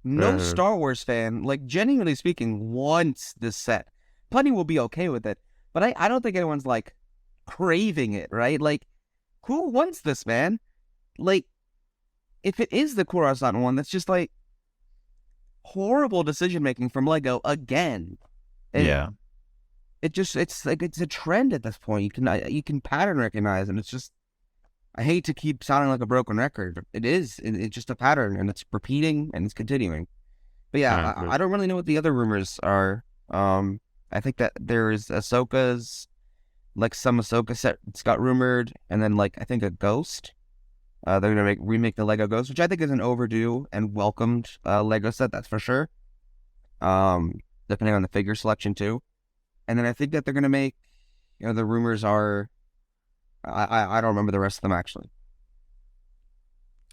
No Star Wars fan, like, genuinely speaking, wants this set. Plenty will be okay with it, but I don't think anyone's, like, craving it, right? Like, who wants this, man? Like, if it is the Coruscant one, that's just, like, horrible decision-making from LEGO again. It's like it's a trend at this point. You can pattern recognize, and it's just, I hate to keep sounding like a broken record. It is. It's just a pattern, and it's repeating and it's continuing. But yeah, I don't really know what the other rumors are. I think that there's Ahsoka's, like some Ahsoka set got rumored, and then like I think a Ghost. They're gonna remake the Lego Ghost, which I think is an overdue and welcomed Lego set. That's for sure. Depending on the figure selection too. And then I think that they're going to make, the rumors are, I don't remember the rest of them actually.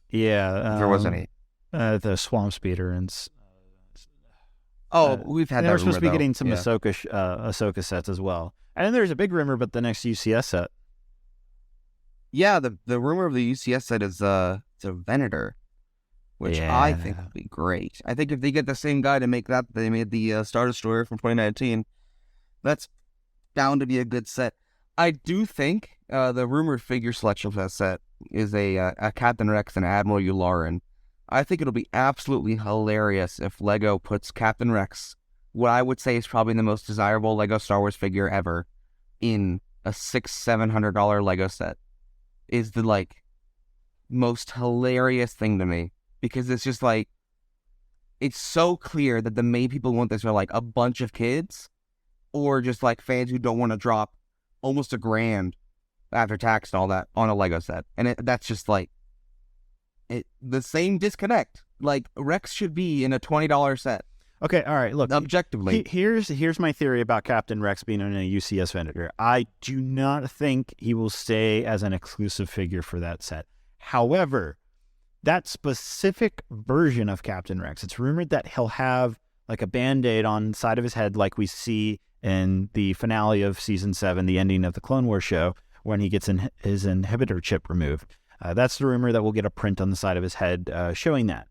Yeah. If there was any. The Swamp Speeder and... we've had that rumor, we're supposed to be getting some Ahsoka sets as well. And then there's a big rumor about the next UCS set. Yeah, the rumor of the UCS set is it's a Venator, which I think would be great. I think if they get the same guy to make that, they made the Star Destroyer from 2019, that's bound to be a good set. I do think the rumored figure selection for that set is a Captain Rex and Admiral Yularen. I think it'll be absolutely hilarious if LEGO puts Captain Rex, what I would say is probably the most desirable LEGO Star Wars figure ever, in a $600-700 LEGO set. Is the like most hilarious thing to me, because it's just like, it's so clear that the main people who want this are like a bunch of kids, or just like fans who don't want to drop almost $1,000 after tax and all that on a Lego set. And that's just like the same disconnect. Like, Rex should be in a $20 set. Okay, all right, look. Objectively. Here's my theory about Captain Rex being in a UCS Venator. I do not think he will stay as an exclusive figure for that set. However, that specific version of Captain Rex, it's rumored that he'll have like a Band-Aid on the side of his head like we see in the finale of Season 7, the ending of the Clone Wars show, when he gets his inhibitor chip removed. That's the rumor that we'll get a print on the side of his head showing that.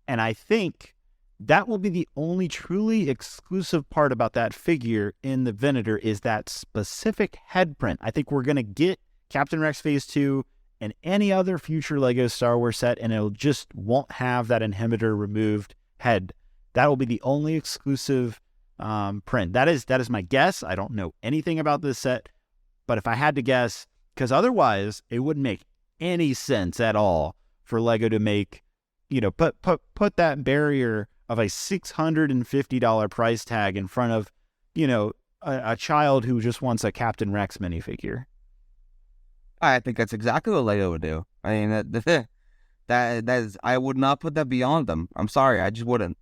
And I think that will be the only truly exclusive part about that figure in the Venator, is that specific head print. I think we're going to get Captain Rex Phase 2 and any other future LEGO Star Wars set, and it'll just won't have that inhibitor removed head. That will be the only exclusive print. That is my guess. I don't know anything about this set, but if I had to guess, because otherwise it wouldn't make any sense at all for LEGO to make, put that barrier of a $650 price tag in front of, a child who just wants a Captain Rex minifigure. I think that's exactly what LEGO would do. I mean, that is, I would not put that beyond them. I'm sorry, I just wouldn't.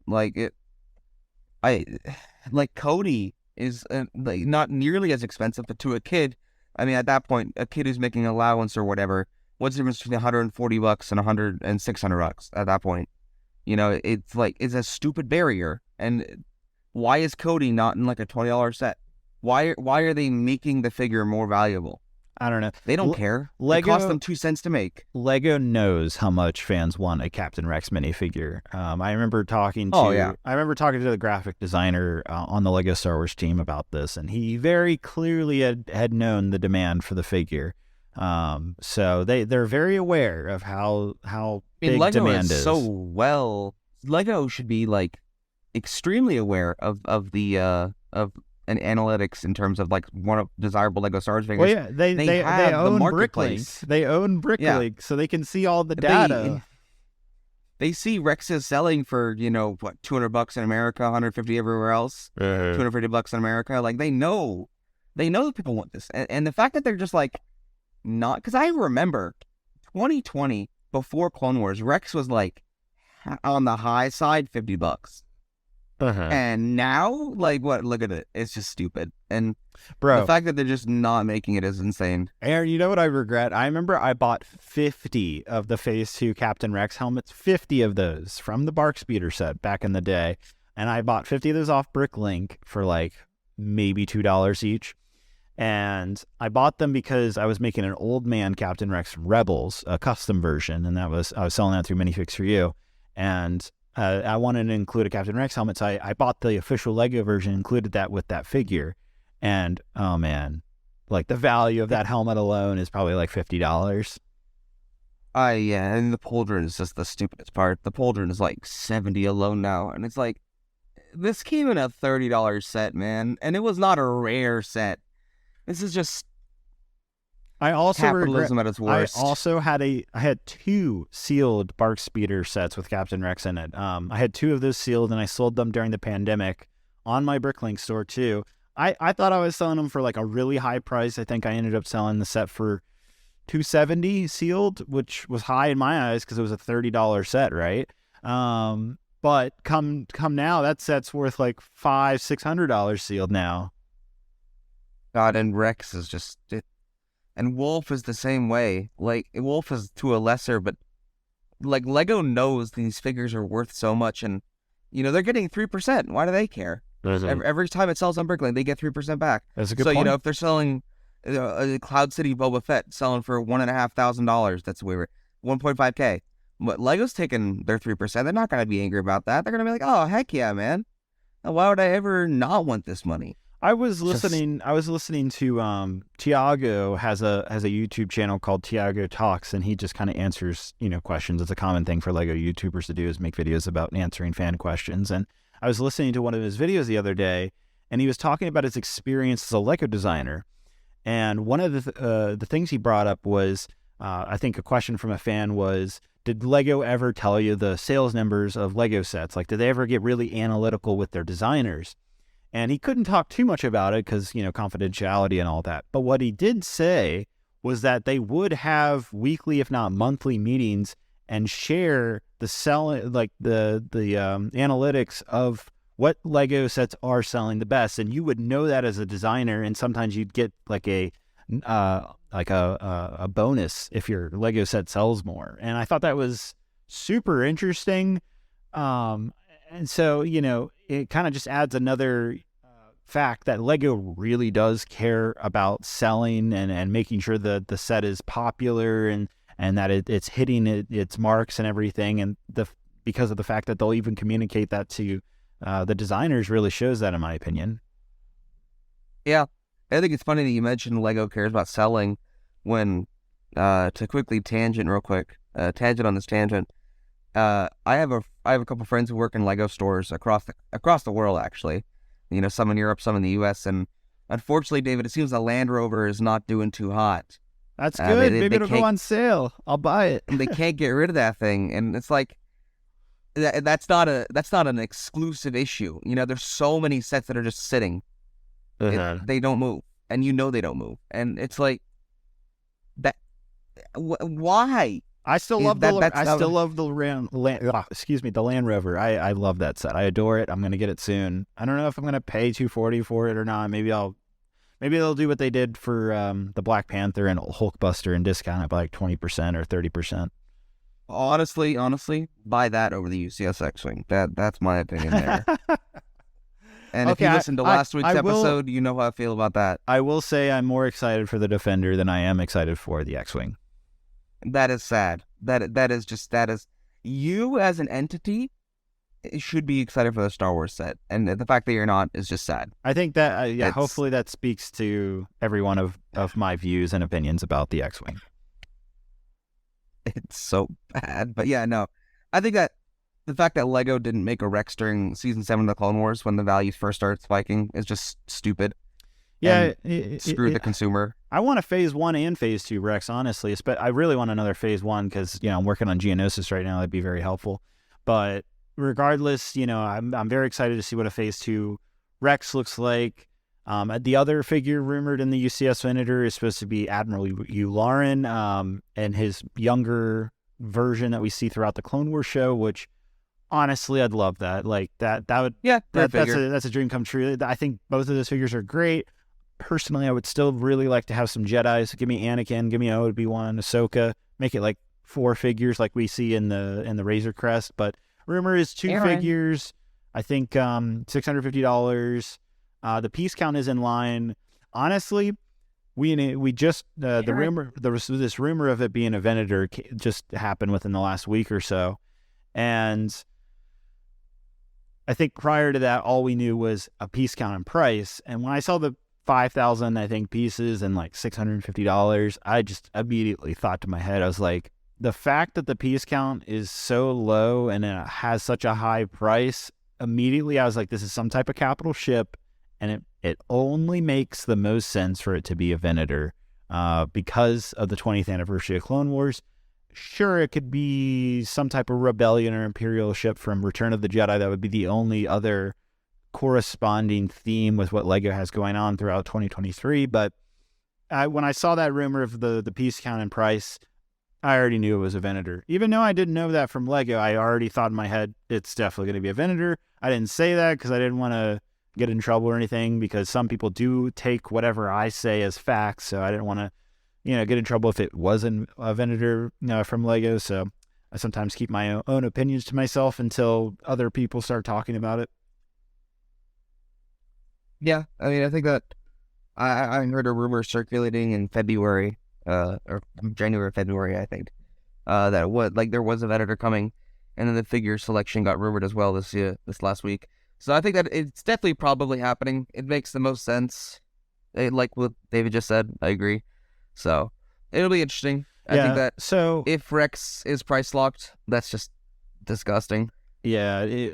Cody is not nearly as expensive, but to a kid, I mean, at that point, a kid who's making allowance or whatever, what's the difference between $140 and $100 and $600 at that point? It's a stupid barrier. And why is Cody not in like a $20 set? Why are they making the figure more valuable? I don't know. They don't care. LEGO, it cost them 2 cents to make. LEGO knows how much fans want a Captain Rex minifigure. I remember talking to the graphic designer on the LEGO Star Wars team about this, and he very clearly had known the demand for the figure. So they're very aware of how big LEGO demand is. LEGO should be like extremely aware of an analytics in terms of like one of desirable LEGO Star Wars figures. Well, yeah, they own BrixCast. They own BrixCast, so they can see all the data. They see Rex is selling for $200 in America, $150 everywhere else, $250 in America. Like, they know They know that people want this. And the fact that they're just like, not, because I remember 2020 before Clone Wars, Rex was like on the high side, $50. And now, like, what? Look at it. It's just stupid. And bro, the fact that they're just not making it is insane. Aaron, you know what I regret? I remember I bought 50 of the Phase 2 Captain Rex helmets, 50 of those from the Bark Speeder set back in the day. And I bought 50 of those off BrixLink for like maybe $2 each. And I bought them because I was making an old man Captain Rex Rebels, a custom version. And I was selling that through Minifix for You. And I wanted to include a Captain Rex helmet, so I bought the official Lego version, included that with that figure. And, oh man, like the value of that helmet alone is probably like $50. Yeah, and the pauldron is just the stupidest part. The pauldron is like $70 alone now, and it's like, this came in a $30 set, man, and it was not a rare set. This is just capitalism at its worst. I also had I had 2 sealed Bark Speeder sets with Captain Rex in it. I had 2 of those sealed, and I sold them during the pandemic on my BrixLink store too. I thought I was selling them for like a really high price. I think I ended up selling the set for $270 sealed, which was high in my eyes because it was a $30 set, right? But come now, that set's worth like $500-$600 sealed now. God, and Rex is just it. And Wolf is the same way. Like, Wolf is to a lesser, but like Lego knows these figures are worth so much, and you know they're getting 3%. Why do they care? Every time it sells on BrixLink, they get 3% back. That's a good point. You know, if they're selling a Cloud City Boba Fett selling for $1,500, that's weird, 1.5K. But Lego's taking their 3%. They're not going to be angry about that. They're going to be like, oh heck yeah, man. Why would I ever not want this money? I was listening to Tiago has a YouTube channel called Tiago Talks, and he just kind of answers, questions. It's a common thing for Lego YouTubers to do, is make videos about answering fan questions. And I was listening to one of his videos the other day, and he was talking about his experience as a Lego designer. And one of the things he brought up was, I think a question from a fan was, did Lego ever tell you the sales numbers of Lego sets? Like, did they ever get really analytical with their designers? And he couldn't talk too much about it because, confidentiality and all that. But what he did say was that they would have weekly, if not monthly, meetings and share the analytics of what Lego sets are selling the best. And you would know that as a designer, and sometimes you'd get like a bonus if your Lego set sells more. And I thought that was super interesting. And so, it kind of just adds another fact that Lego really does care about selling and making sure that the set is popular and that it's hitting its marks and everything. And because of the fact that they'll even communicate that to the designers really shows that, in my opinion. Yeah. I think it's funny that you mentioned Lego cares about selling when, to quickly tangent on this tangent, I have a couple friends who work in Lego stores across the world, actually. Some in Europe, some in the U.S. And unfortunately, David, it seems the Land Rover is not doing too hot. That's good. Maybe it'll go on sale. I'll buy it. And they can't get rid of that thing, and it's like that's not an exclusive issue. There's so many sets that are just sitting. They don't move, and they don't move, and it's like that. Why? I still love the Land Rover. I love that set. I adore it. I'm going to get it soon. I don't know if I'm going to pay $240 for it or not. Maybe they'll do what they did for the Black Panther and Hulkbuster and discount it by like 20% or 30%. Honestly, buy that over the UCS X-Wing. That's my opinion there. And if you listened to last week's episode, you know how I feel about that. I will say I'm more excited for the Defender than I am excited for the X-Wing. That is sad. That is you as an entity should be excited for the Star Wars set, and the fact that you're not is just sad. I think that hopefully that speaks to every one of my views and opinions about the X-Wing. It's so bad, but yeah, no. I think that the fact that Lego didn't make a Rex during Season 7 of the Clone Wars when the values first started spiking is just stupid. Yeah, screw the consumer. I want a Phase 1 and Phase 2 Rex, honestly. But I really want another Phase 1 because, I'm working on Geonosis right now. That'd be very helpful. But regardless, I'm very excited to see what a Phase 2 Rex looks like. The other figure rumored in the UCS Venator is supposed to be Admiral Yularen, and his younger version that we see throughout the Clone Wars show, which honestly, I'd love that. Like that would, that's a dream come true. I think both of those figures are great. Personally, I would still really like to have some Jedi. So give me Anakin, give me Obi-Wan, Ahsoka, make it like 4 figures like we see in the Razor Crest. But rumor is 2 figures. I think $650. The piece count is in line. Honestly, we just there was this rumor of it being a Venator just happened within the last week or so, and I think prior to that, all we knew was a piece count and price. And when I saw the 5,000, I think, pieces and like $650, I just immediately thought to my head, I was like, the fact that the piece count is so low and it has such a high price, immediately I was like, this is some type of capital ship, and it only makes the most sense for it to be a Venator because of the 20th anniversary of Clone Wars. Sure, it could be some type of rebellion or Imperial ship from Return of the Jedi. That would be the only other corresponding theme with what LEGO has going on throughout 2023. But when I saw that rumor of the piece count and price, I already knew it was a Venator. Even though I didn't know that from LEGO, I already thought in my head, it's definitely going to be a Venator. I didn't say that because I didn't want to get in trouble or anything, because some people do take whatever I say as facts. So I didn't want to, get in trouble if it wasn't a Venator from LEGO. So I sometimes keep my own opinions to myself until other people start talking about it. Yeah, I mean, I think that I heard a rumor circulating in February, or January, February, I think, that there was a Venator coming, and then the figure selection got rumored as well this last week. So I think that it's definitely probably happening. It makes the most sense. Like what David just said, I agree. So it'll be interesting. I think that if Rex is price locked, that's just disgusting. Yeah,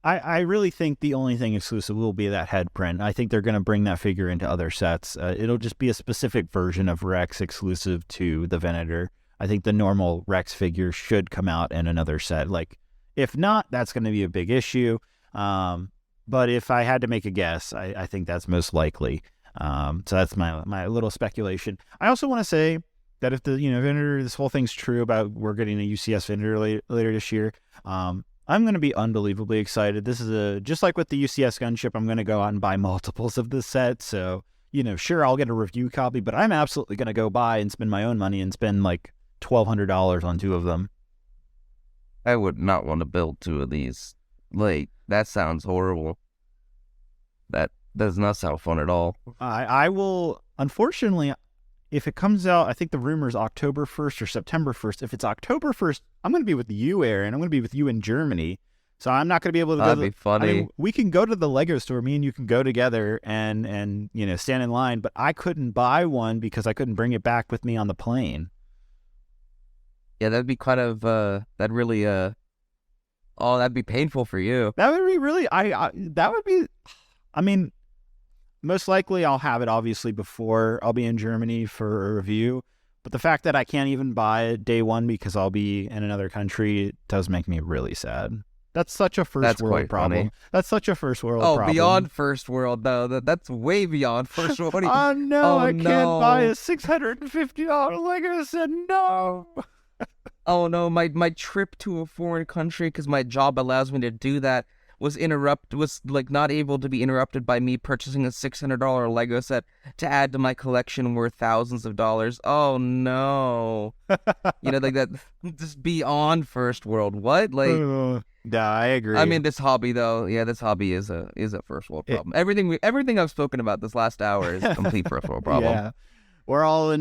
I really think the only thing exclusive will be that head print. I think they're going to bring that figure into other sets. It'll just be a specific version of Rex exclusive to the Venator. I think the normal Rex figure should come out in another set. Like, if not, that's going to be a big issue. But if I had to make a guess, I think that's most likely. So that's my little speculation. I also want to say that if the Venator, this whole thing's true about we're getting a UCS Venator later this year, I'm going to be unbelievably excited. This is just like with the UCS gunship, I'm going to go out and buy multiples of this set. So, sure, I'll get a review copy, but I'm absolutely going to go buy and spend my own money and spend like $1,200 on 2 of them. I would not want to build 2 of these. Like, that sounds horrible. That does not sound fun at all. I will, unfortunately, if it comes out, I think the rumor is October 1st or September 1st. If it's October 1st, I'm going to be with you, Aaron. I'm going to be with you in Germany. So I'm not going to be able to That'd be funny. I mean, we can go to the LEGO store. Me and you can go together and stand in line. But I couldn't buy one because I couldn't bring it back with me on the plane. Yeah, that'd be kind of, that'd really, that'd be painful for you. That would be really, that would be, I mean, most likely I'll have it obviously before I'll be in Germany for a review, but the fact that I can't even buy it day one because I'll be in another country does make me really sad. That's such a first world problem. Funny. That's such a first world problem. Oh, beyond first world though. That's way beyond first world. Oh no, I can't buy a $650 LEGO set. No. Oh no, my trip to a foreign country, because my job allows me to do that, was not able to be interrupted by me purchasing a $600 LEGO set to add to my collection worth thousands of dollars. Oh no. Like that, just beyond first world. What? Like, yeah, I agree. I mean, this hobby though, this hobby is a first world problem. Everything I've spoken about this last hour is a complete first world problem. Yeah. We're all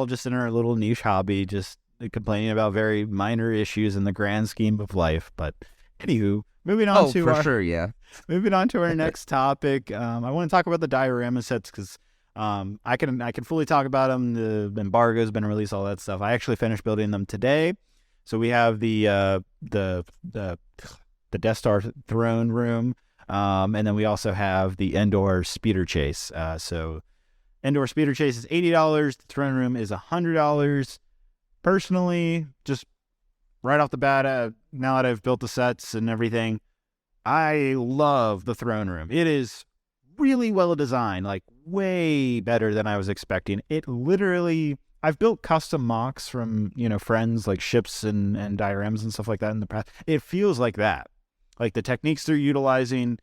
just in our little niche hobby, just complaining about very minor issues in the grand scheme of life. But anywho, moving on Moving on to our next topic. I want to talk about the Diorama sets because I can fully talk about them. The embargo's been released, all that stuff. I actually finished building them today. So we have the Death Star throne room, and then we also have the Andor speeder chase. So Andor speeder chase is $80. The throne room is $100. Personally, just right off the bat, now that I've built the sets and everything, I love the throne room. It is really well designed, like way better than I was expecting. It literally, I've built custom mocks from, friends, like ships and dioramas and stuff like that in the past. It feels like that. Like the techniques they're utilizing,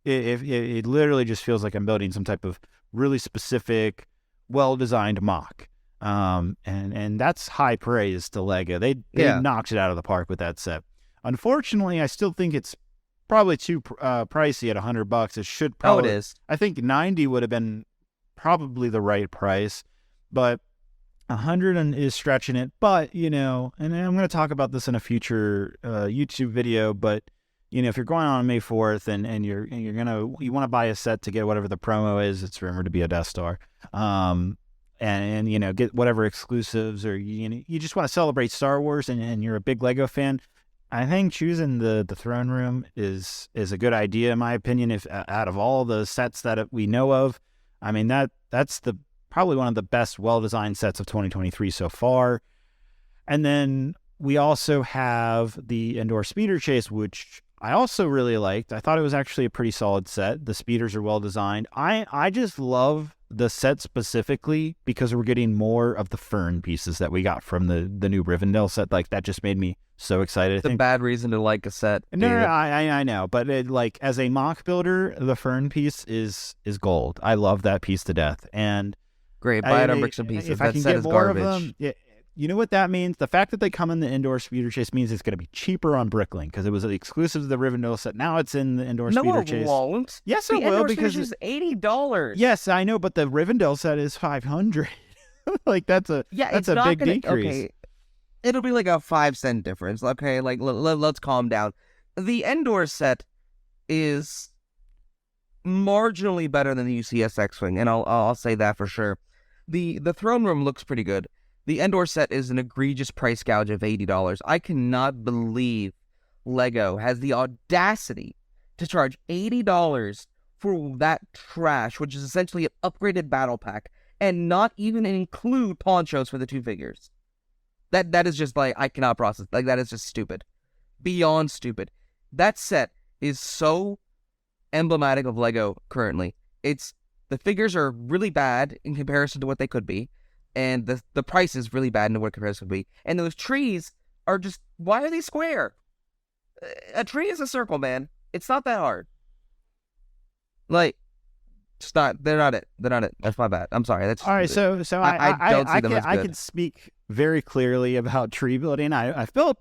it literally just feels like I'm building some type of really specific, well-designed mock. And that's high praise to LEGO. They knocked it out of the park with that set. Unfortunately, I still think it's probably too pricey at $100. It should probably. Oh, it is. I think 90 would have been probably the right price, but 100 is stretching it. But and I'm going to talk about this in a future YouTube video. But if you're going on May 4th and you want to buy a set to get whatever the promo is, it's rumored to be a Death Star. And get whatever exclusives, or you just want to celebrate Star Wars and you're a big LEGO fan. I think choosing the throne room is a good idea, in my opinion. If out of all the sets that we know of, I mean that's probably one of the best well-designed sets of 2023 so far. And then we also have the Andor Speeder Chase, which I also really liked. I thought it was actually a pretty solid set. The speeders are well designed. I just love the set specifically because we're getting more of the fern pieces that we got from the new Rivendell set. Like, that just made me so excited. It's a bad reason to like a set. No, I know, but as a mock builder, the fern piece is gold. I love that piece to death. And great, buy it on Bricks and Pieces. If that I can set get is more garbage. of them, you know what that means? The fact that they come in the Indoor Speeder Chase means it's going to be cheaper on Bricklink because it was exclusive to the Rivendell set. Now it's in the Indoor Speeder Chase. No, it won't. Yes, it will, because it's $80. Yes, I know, but the Rivendell set is $500. Like, that's a big decrease. Okay, it'll be like a 5-cent difference. Okay, like let's calm down. The Andor set is marginally better than the UCS X-Wing, and I'll say that for sure. The throne room looks pretty good. The Andor set is an egregious price gouge of $80. I cannot believe LEGO has the audacity to charge $80 for that trash, which is essentially an upgraded battle pack, and not even include ponchos for the 2 figures. That is just like, I cannot process. Like, that is just stupid. Beyond stupid. That set is so emblematic of LEGO currently. The figures are really bad in comparison to what they could be. And the price is really bad in what comparison would be. And those trees are just, why are they square? A tree is a circle, man. It's not that hard. Like, they're not it. That's my bad. I'm sorry. That's all right. So I don't see them as good. I can speak very clearly about tree building. I've built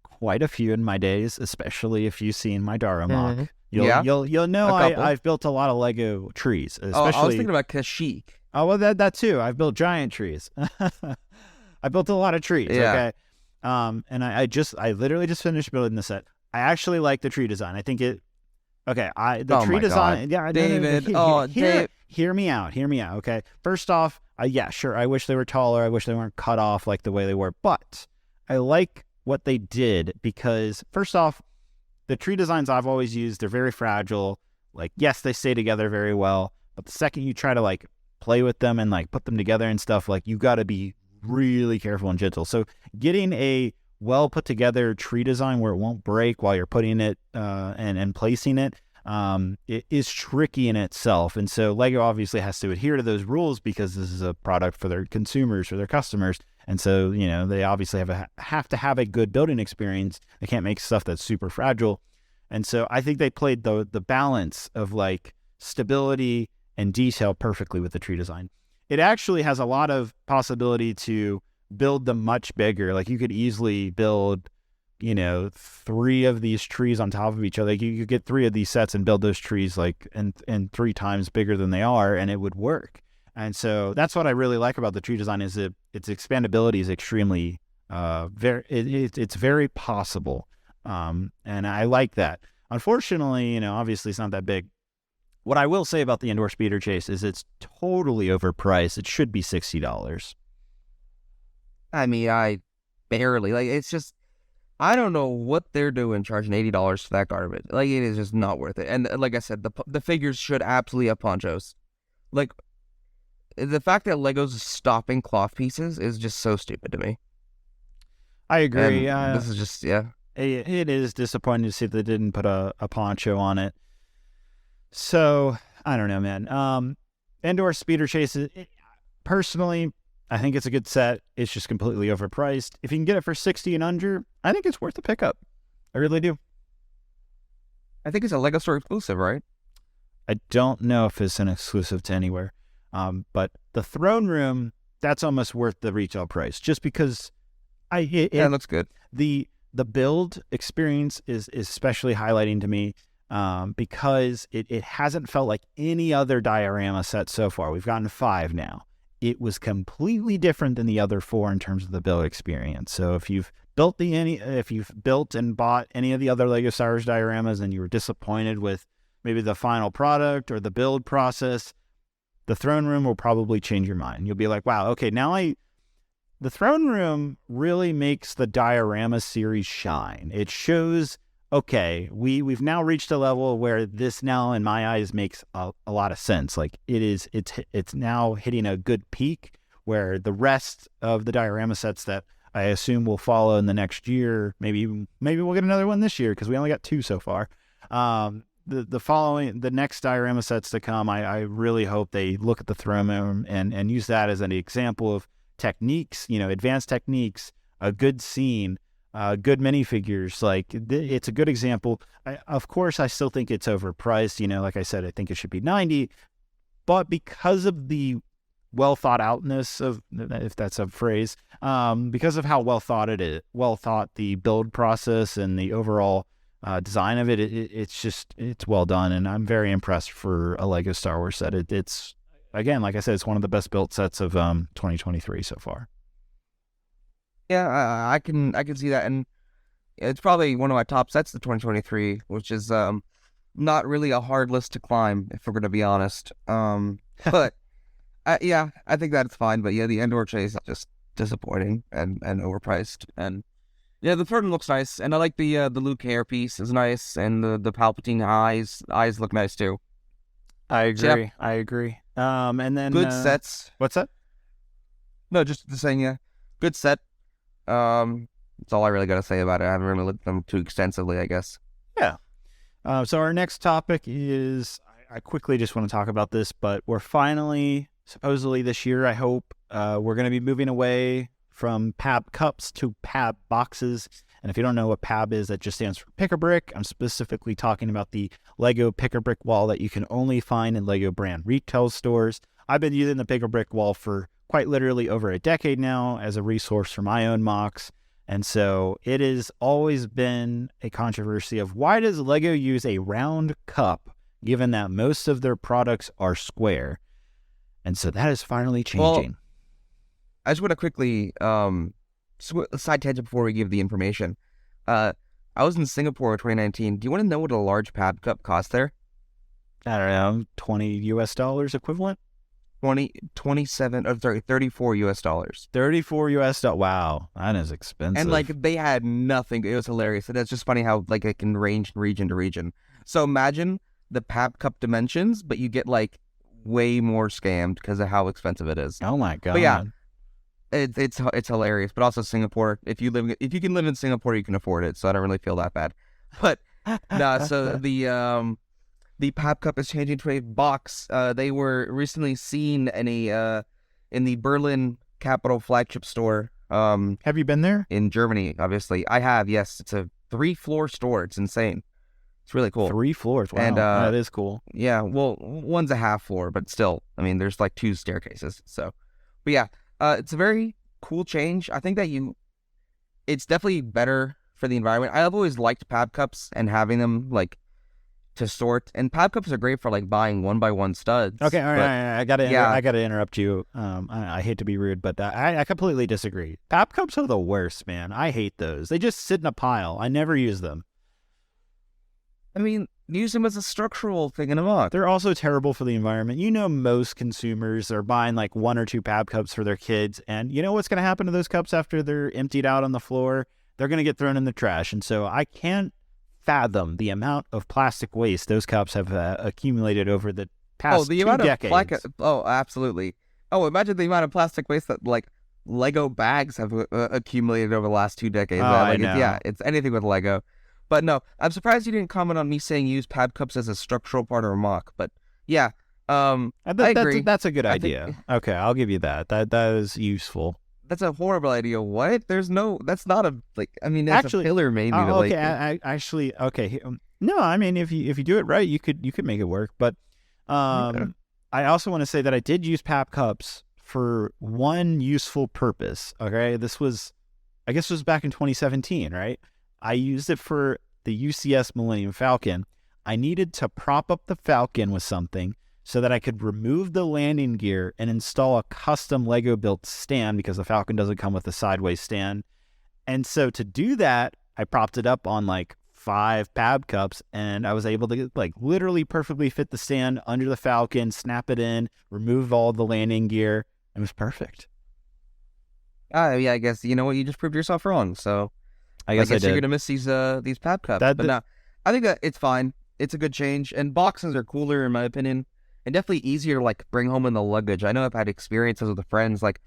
quite a few in my days, especially if you've seen my Dara mock. You'll know I've built a lot of LEGO trees. Especially, I was thinking about Kashyyyk. Oh, well, that too. I've built giant trees. I built a lot of trees. Yeah. Okay. And I literally just finished building the set. I actually like the tree design. I think it. Okay. Tree design. God. Yeah, David. Dave. Hear me out. Okay. First off, sure. I wish they were taller. I wish they weren't cut off like the way they were. But I like what they did because, first off, the tree designs I've always used, they're very fragile. Like, yes, they stay together very well. But the second you try to play with them and put them together and stuff, you got to be really careful and gentle. So getting a well put together tree design where it won't break while you're putting it and placing it, it is tricky in itself. And so LEGO obviously has to adhere to those rules because this is a product for their consumers, for their customers. And so, they obviously have to have a good building experience. They can't make stuff that's super fragile. And so I think they played the balance of stability and detail perfectly with the tree design. It actually has a lot of possibility to build them much bigger. Like, you could easily build, 3 of these trees on top of each other. You could get 3 of these sets and build those trees and 3 times bigger than they are, and it would work. And so that's what I really like about the tree design is its expandability is extremely it's very possible. And I like that. Unfortunately, obviously it's not that big. What I will say about the Indoor Speeder Chase is it's totally overpriced. It should be $60. I mean, I barely. It's just, I don't know what they're doing charging $80 for that garbage. It is just not worth it. And like I said, the figures should absolutely have ponchos. The fact that LEGO's stopping cloth pieces is just so stupid to me. I agree. This is just, yeah. It is disappointing to see that they didn't put a poncho on it. So, I don't know, man. Andor Speeder Chase, personally, I think it's a good set. It's just completely overpriced. If you can get it for 60 and under, I think it's worth a pickup. I really do. I think it's a LEGO Store exclusive, right? I don't know if it's an exclusive to anywhere. But the throne room, that's almost worth the retail price, just because it looks good. The build experience is especially highlighting to me because it hasn't felt like any other diorama set so far. We've gotten 5 now. It was completely different than the other 4 in terms of the build experience. So if you've built and bought any of the other LEGO Star Wars dioramas and you were disappointed with maybe the final product or the build process, the throne room will probably change your mind. You'll be like, wow, okay, the throne room really makes the diorama series shine. It shows, okay, we've now reached a level where this now, in my eyes, makes a lot of sense. Like it's now hitting a good peak where the rest of the diorama sets that I assume will follow in the next year, maybe we'll get another one this year because we only got 2 so far. The next diorama sets to come, I really hope they look at the throne room and use that as an example of techniques, advanced techniques, a good scene, good minifigures. Like it's a good example. Of course, I still think it's overpriced. Like I said, I think it should be 90, but because of the well thought outness of, if that's a phrase, because of how well thought the build process and the overall design of it's well done, and I'm very impressed for a LEGO Star Wars set. It's again, like I said, it's one of the best built sets of 2023 so far. Yeah, I can see that, and it's probably one of my top sets of 2023, which is not really a hard list to climb, if we're going to be honest. But yeah, I think that's fine. But yeah, the Andor chase is just disappointing and overpriced. And yeah, the throne looks nice, and I like the Luke hair piece is nice, and the Palpatine eyes look nice too. I agree. I agree. And then good sets. What's that? No, just saying, yeah, good set. That's all I really got to say about it. I haven't really looked at them too extensively, I guess. Yeah. So our next topic is, I quickly just want to talk about this, but we're finally, supposedly this year, I hope, we're going to be moving away from PAB cups to PAB boxes. And if you don't know what PAB is, that just stands for Pick-a-Brick. I'm specifically talking about the LEGO Pick-a-Brick wall that you can only find in LEGO brand retail stores. I've been using the Pick-a-Brick wall for quite literally over a decade now as a resource for my own mocks. And so it has always been a controversy of, why does LEGO use a round cup given that most of their products are square? And so that is finally changing. Well, I just want to quickly side tangent before we give the information. I was in Singapore in 2019. Do you want to know what a large PAB cup costs there? I don't know, $20 equivalent? $34. $34. Wow, that is expensive. And like they had nothing. It was hilarious. And it's just funny how like it can range region to region. So imagine the PAB cup dimensions, but you get like way more scammed because of how expensive it is. Oh my god. But yeah, it's hilarious. But also Singapore. If you can live in Singapore, you can afford it. So I don't really feel that bad. But no. So the PAB cup is changing to a box. They were recently seen in the Berlin Capital flagship store. Have you been there? In Germany, obviously. I have, yes. It's a 3-floor store. It's insane. It's really cool. 3 floors. Wow, and, that is cool. Yeah, well, one's a half floor, but still, I mean, there's like 2 staircases. So, but yeah, it's a very cool change. I think that it's definitely better for the environment. I've always liked PAB cups and having them like to sort, and PAB cups are great for like buying 1x1 studs. Okay, all right, I gotta interrupt you. I hate to be rude, but I completely disagree. PAB cups are the worst, man. I hate those. They just sit in a pile. I never use them. I mean, use them as a structural thing in a mock. They're also terrible for the environment. Most consumers are buying like 1 or 2 PAB cups for their kids, and you know what's going to happen to those cups after they're emptied out on the floor? They're going to get thrown in the trash, and so I can't fathom the amount of plastic waste those cups have accumulated over the past 2 decades. Absolutely. Oh, imagine the amount of plastic waste that like Lego bags have accumulated over the last 2 decades. I know. It's anything with Lego. But no, I'm surprised you didn't comment on me saying use PAB cups as a structural part of a mock. But Yeah. I agree. That's a good idea. Okay, I'll give you that. That is useful. That's a horrible idea. What? That's not a, like, I mean, that's actually, a pillar maybe. Okay, okay. No, I mean, if you do it right, you could make it work. But Okay. I also want to say that I did use PAB cups for one useful purpose. Okay, I guess it was back in 2017, right? I used it for the UCS Millennium Falcon. I needed to prop up the Falcon with something so that I could remove the landing gear and install a custom Lego built stand, because the Falcon doesn't come with a sideways stand. And so to do that, I propped it up on like 5 PAB cups, and I was able to like literally perfectly fit the stand under the Falcon, snap it in, remove all the landing gear. It was perfect. Yeah, I guess, you know what, you just proved yourself wrong. So I guess you're gonna miss these PAB cups. But no, I think that it's fine. It's a good change, and boxes are cooler in my opinion, and definitely easier to like bring home in the luggage. I know I've had experiences with friends like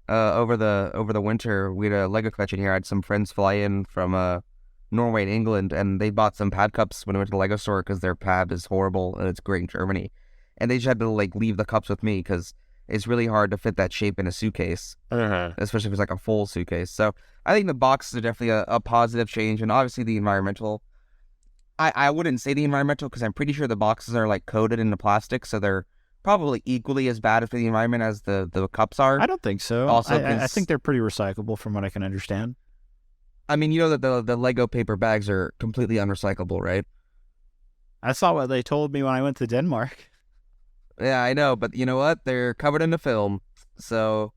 over the winter. We had a Lego convention here. I had some friends fly in from Norway and England, and they bought some PAB cups when we went to the Lego store because their PAB is horrible and it's great in Germany, and they just had to like leave the cups with me because it's really hard to fit that shape in a suitcase, especially if it's like a full suitcase. So I think the boxes are definitely a positive change, and obviously the environmental. I wouldn't say the environmental because I'm pretty sure the boxes are like coated into plastic, so they're probably equally as bad for the environment as the cups are. I don't think so. Also, I think they're pretty recyclable from what I can understand. I mean, you know that the Lego paper bags are completely unrecyclable, right? I saw what they told me when I went to Denmark. Yeah, I know, but you know what? They're covered in a film, so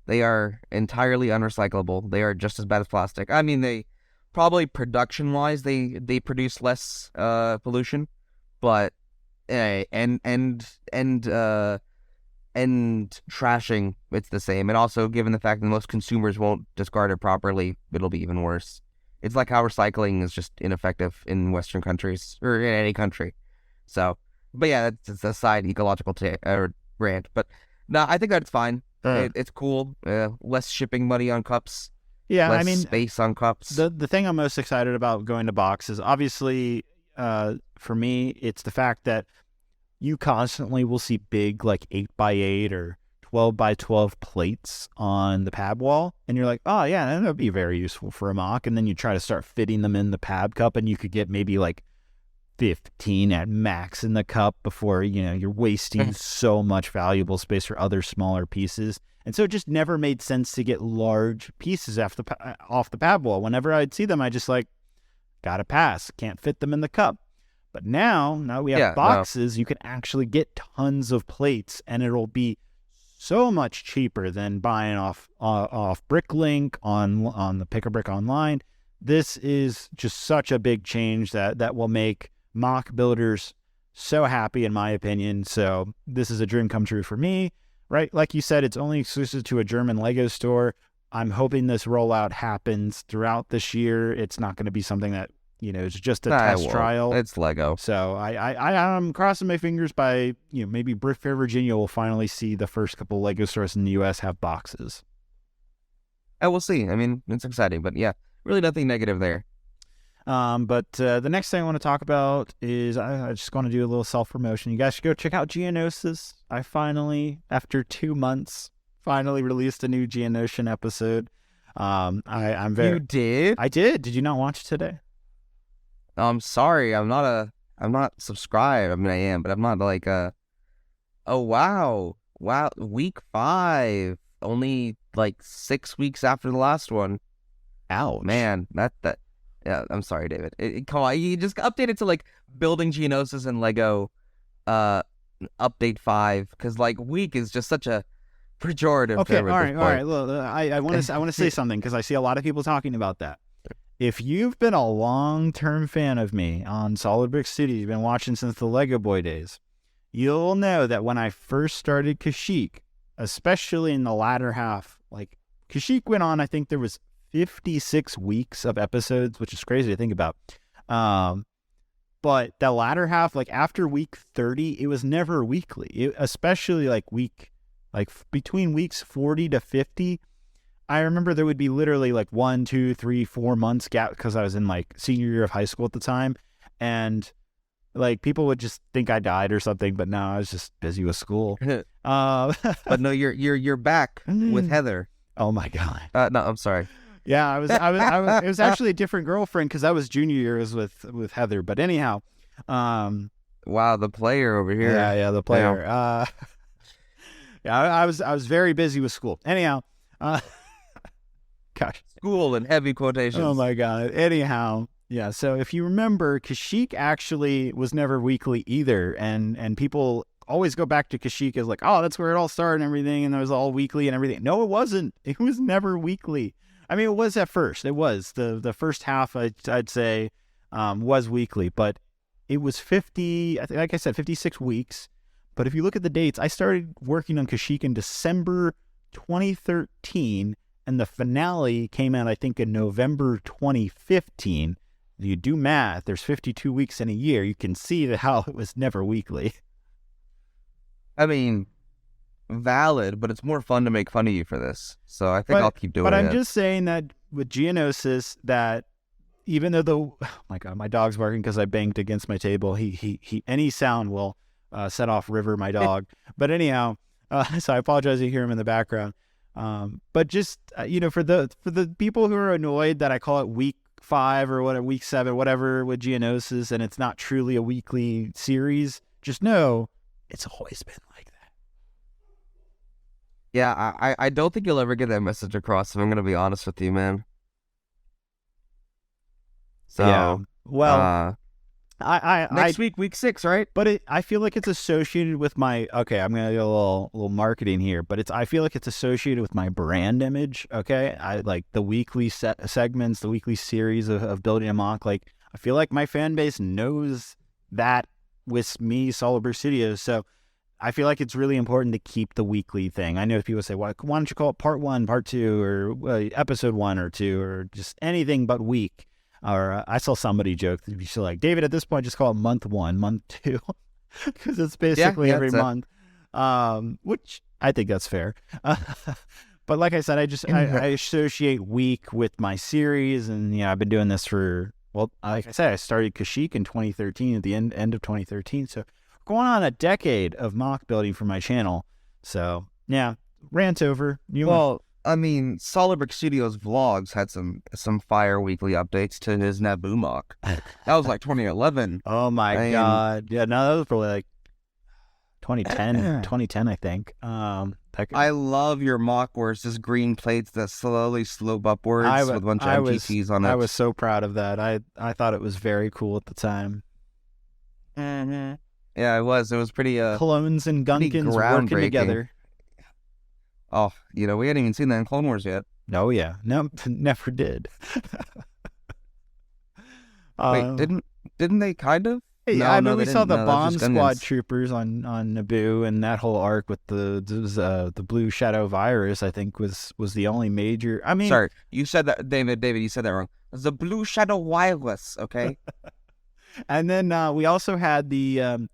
they are entirely unrecyclable. They are just as bad as plastic. I mean, they probably production-wise, they produce less pollution, but and trashing, it's the same. And also, given the fact that most consumers won't discard it properly, it'll be even worse. It's like how recycling is just ineffective in Western countries or in any country. So, but yeah, that's a side ecological rant. But no, I think that's fine. It's cool. Less shipping money on cups. Yeah, less space on cups. The thing I'm most excited about going to boxes, obviously, for me, it's the fact that you constantly will see big like 8x8 or 12x12 plates on the PAB wall, and you're like, oh yeah, that would be very useful for a mock. And then you try to start fitting them in the PAB cup, and you could get maybe like 15 at max in the cup before, you know, you're wasting so much valuable space for other smaller pieces. And so it just never made sense to get large pieces off the PAB wall. Whenever I'd see them, I just like, gotta pass, can't fit them in the cup. But now we have boxes, you can actually get tons of plates, and it'll be so much cheaper than buying off BricLink on the Pick-a-Brick online. This is just such a big change that will make mock builders so happy, in my opinion. So this is a dream come true for me, right? Like you said, it's only exclusive to a German Lego store. I'm hoping this rollout happens throughout this year. It's not going to be something that, you know, it's just a test trial. It's Lego. So I'm crossing my fingers by, you know, maybe Brick Fair, Virginia will finally see the first couple Lego stores in the U.S. have boxes. And we'll see. I mean, it's exciting, but yeah, really nothing negative there. But the next thing I want to talk about is I just want to do a little self-promotion. You guys should go check out Geonosis. I finally, after 2 months, finally released a new Geonosis episode. I'm very... You did? I did. Did you not watch it today? I'm sorry. I'm not subscribed. I mean, I am, but I'm not like oh, wow. Week 5. Only like 6 weeks after the last one. Ouch. Man, that. Yeah, I'm sorry, David. Come on, you just update it to like building Geonosis and Lego update 5, because like week is just such a pejorative. Okay, all right. Look, I want to say something, because I see a lot of people talking about that. If you've been a long-term fan of me on Solid Brick City, you've been watching since the Lego Boy days, you'll know that when I first started Kashyyyk, especially in the latter half, like Kashyyyk went on, I think there was 56 weeks of episodes, which is crazy to think about. But the latter half, like after week 30, it was never weekly. Especially like between weeks 40 to 50, I remember there would be literally like 1, 2, 3, 4 months gap, because I was in like senior year of high school at the time. And Like, people would just think I died or something, but no, I was just busy with school. But no, you're back with Heather. Oh my God. No, I'm sorry. Yeah, I was. It was actually a different girlfriend because I was junior years with Heather. But anyhow, wow, the player over here. Yeah, the player. Yeah, I was very busy with school. Anyhow, gosh, school in heavy quotations. Oh my God. Anyhow, yeah. So if you remember, Kashyyyk actually was never weekly either, and people always go back to Kashyyyk as like, oh, that's where it all started and everything, and it was all weekly and everything. No, it wasn't. It was never weekly. I mean, it was at first. It was the first half. I'd say was weekly, but it was 50. Like I said, 56 weeks. But if you look at the dates, I started working on Kashyyyk in December 2013, and the finale came out, I think, in November 2015. You do math. There's 52 weeks in a year. You can see how it was never weekly. I mean, valid, but it's more fun to make fun of you for this. So I think I'll keep doing it. But I'm just saying that with Geonosis, that even though oh my God, my dog's barking because I banged against my table. He any sound will set off River, my dog. But anyhow, so I apologize if you hear him in the background. But just for the people who are annoyed that I call it week 5 or whatever, week 7, whatever with Geonosis, and it's not truly a weekly series, just know it's always been like that. Yeah, I don't think you'll ever get that message across, if I'm going to be honest with you, So, yeah. Well, next week, week 6, right? But I feel like it's associated with my, okay, I'm going to do a little marketing here, but I feel like it's associated with my brand image, okay? I like the weekly segments, the weekly series of Building a Mock. Like, I feel like my fan base knows that with me, Solibur Studios. So I feel like it's really important to keep the weekly thing. I know people say, why don't you call it part 1, part 2, or episode 1 or 2, or just anything but week. Or I saw somebody joke that you're like, David, at this point, just call it month 1, month 2, because it's basically every month, which I think that's fair. But like I said, I associate week with my series, and I've been doing this for, well, like I said, I started Kashyyyk in 2013 at the end of 2013, so going on a decade of mock building for my channel. So yeah, rant over. I mean, Solid Studios vlogs had some fire weekly updates to his Naboo mock. That was like 2011. Oh my God. Yeah, no, that was probably like 2010, I think. I love your mock where it's just green plates that slowly slope upwards with a bunch of MTTs on it. I was so proud of that. I thought it was very cool at the time. Mm-hmm. Yeah, it was. It was pretty clones and Gunkins working together. Oh, we hadn't even seen that in Clone Wars yet. Oh yeah, no, never did. Wait, didn't they kind of? Yeah, I mean, we saw the bomb squad troopers on Naboo, and that whole arc with the blue shadow virus, I think was the only major. I mean, sorry, you said that, David. You said that wrong. It's the blue shadow virus, okay? And then we also had the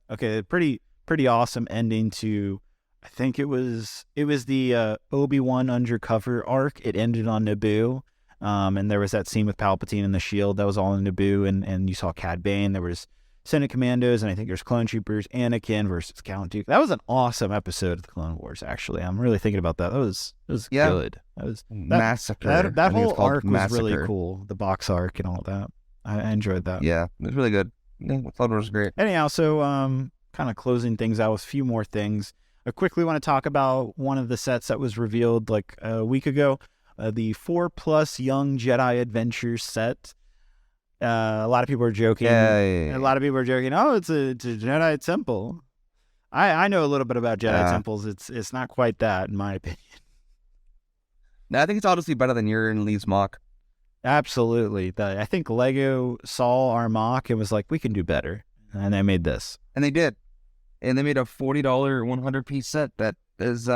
pretty awesome ending to, I think it was the Obi-Wan undercover arc. It ended on Naboo, and there was that scene with Palpatine and the shield that was all in Naboo, and you saw Cad Bane. There was Senate Commandos, and I think there's Clone Troopers, Anakin versus Count Dooku. That was an awesome episode of the Clone Wars. Actually, I'm really thinking about that. It was good. That was Massacre. That whole arc was really cool. The box arc and all that. I enjoyed that. Yeah, it was really good. Yeah, Clone Wars was great. Anyhow, so kind of closing things out with a few more things. I quickly want to talk about one of the sets that was revealed like a week ago, the 4+ Young Jedi Adventures set. A lot of people are joking. Yeah. A lot of people are joking. Oh, it's a Jedi temple. I know a little bit about Jedi temples. It's not quite that, in my opinion. No, I think it's honestly better than your and Lee's mock. Absolutely. I think Lego saw our mock and was like, we can do better, and they made this. And they did. And they made a $40 100-piece set that is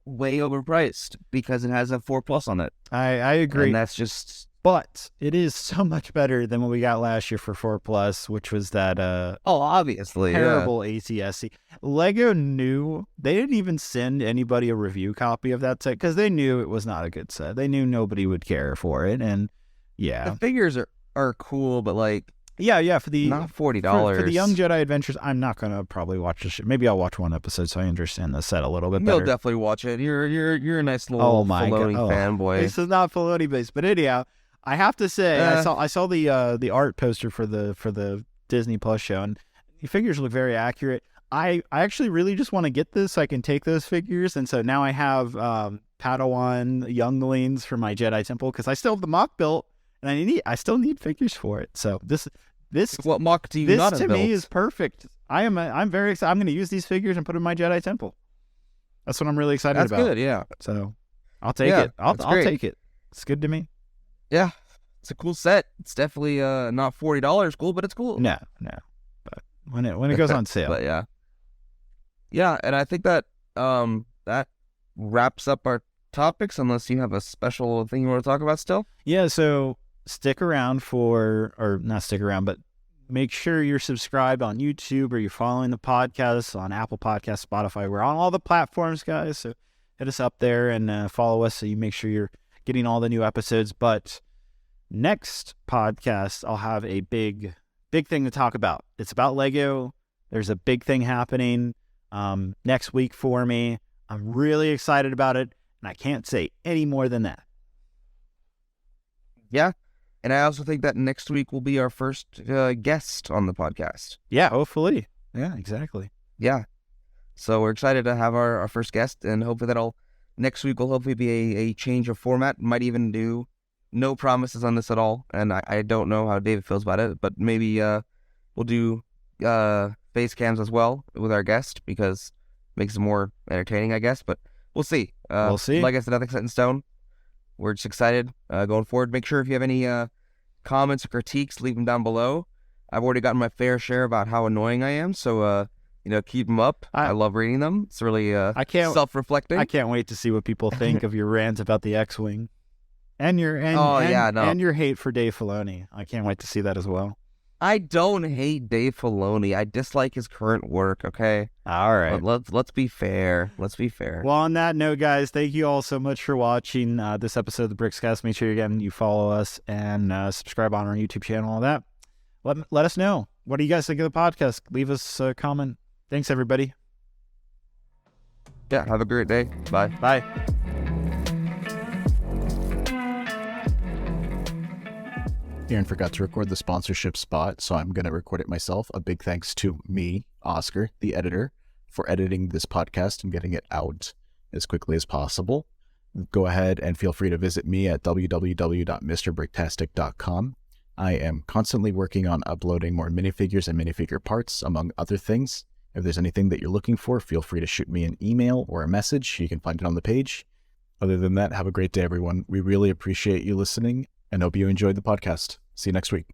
way overpriced because it has a 4+ on it. I agree. And that's just... But it is so much better than what we got last year for 4+, which was that obviously terrible ATSC. Lego knew, they didn't even send anybody a review copy of that set because they knew it was not a good set. They knew nobody would care for it, and yeah. The figures are cool, but like Yeah, for the not $40 for the Young Jedi Adventures. I'm not gonna probably watch the show. Maybe I'll watch one episode so I understand the set a little bit better. You'll definitely watch it. You're a nice little Filoni fanboy. This is not Filoni based, but anyhow, I have to say I saw the art poster for the Disney Plus show, and the figures look very accurate. I actually really just want to get this so I can take those figures, and so now I have Padawan younglings for my Jedi Temple because I still have the mock built, and I still need figures for it. So this what mock do you not have built? This to me is perfect. I'm very excited. I'm going to use these figures and put them in my Jedi Temple. That's what I'm really excited about. That's good, yeah. So I'll take it. I'll take it. It's good to me. Yeah, it's a cool set. It's definitely not $40 cool, but it's cool. No. But when it goes on sale. But yeah, and I think that that wraps up our topics. Unless you have a special thing you want to talk about still. Yeah. So stick around or not stick around, but make sure you're subscribed on YouTube or you're following the podcast on Apple Podcasts, Spotify. We're on all the platforms, guys. So hit us up there and follow us so you make sure you're getting all the new episodes. But next podcast, I'll have a big thing to talk about. It's about Lego. There's a big thing happening next week for me. I'm really excited about it, and I can't say any more than that. Yeah. And I also think that next week will be our first guest on the podcast. Yeah, hopefully. Yeah, exactly. Yeah. So we're excited to have our first guest, and hopefully next week will hopefully be a change of format. Might even do no promises on this at all, and I don't know how David feels about it, but maybe we'll do face cams as well with our guest because it makes it more entertaining, I guess, but we'll see. We'll see. Like I said, nothing's set in stone. We're just excited going forward. Make sure if you have any comments or critiques, leave them down below. I've already gotten my fair share about how annoying I am, so keep them up. I love reading them. It's really self-reflecting. I can't wait to see what people think of your rants about the X-Wing and your hate for Dave Filoni. I can't wait to see that as well. I don't hate Dave Filoni. I dislike his current work, okay? All right. Let's be fair. Let's be fair. Well, on that note, guys, thank you all so much for watching this episode of the BrixCast. Make sure you follow us and subscribe on our YouTube channel, all that. Let us know. What do you guys think of the podcast? Leave us a comment. Thanks, everybody. Yeah, have a great day. Bye. Bye. Aaron forgot to record the sponsorship spot, so I'm going to record it myself. A big thanks to me, Oscar, the editor, for editing this podcast and getting it out as quickly as possible. Go ahead and feel free to visit me at www.mrbricktastic.com. I am constantly working on uploading more minifigures and minifigure parts, among other things. If there's anything that you're looking for, feel free to shoot me an email or a message. You can find it on the page. Other than that, have a great day, everyone. We really appreciate you listening and hope you enjoyed the podcast. See you next week.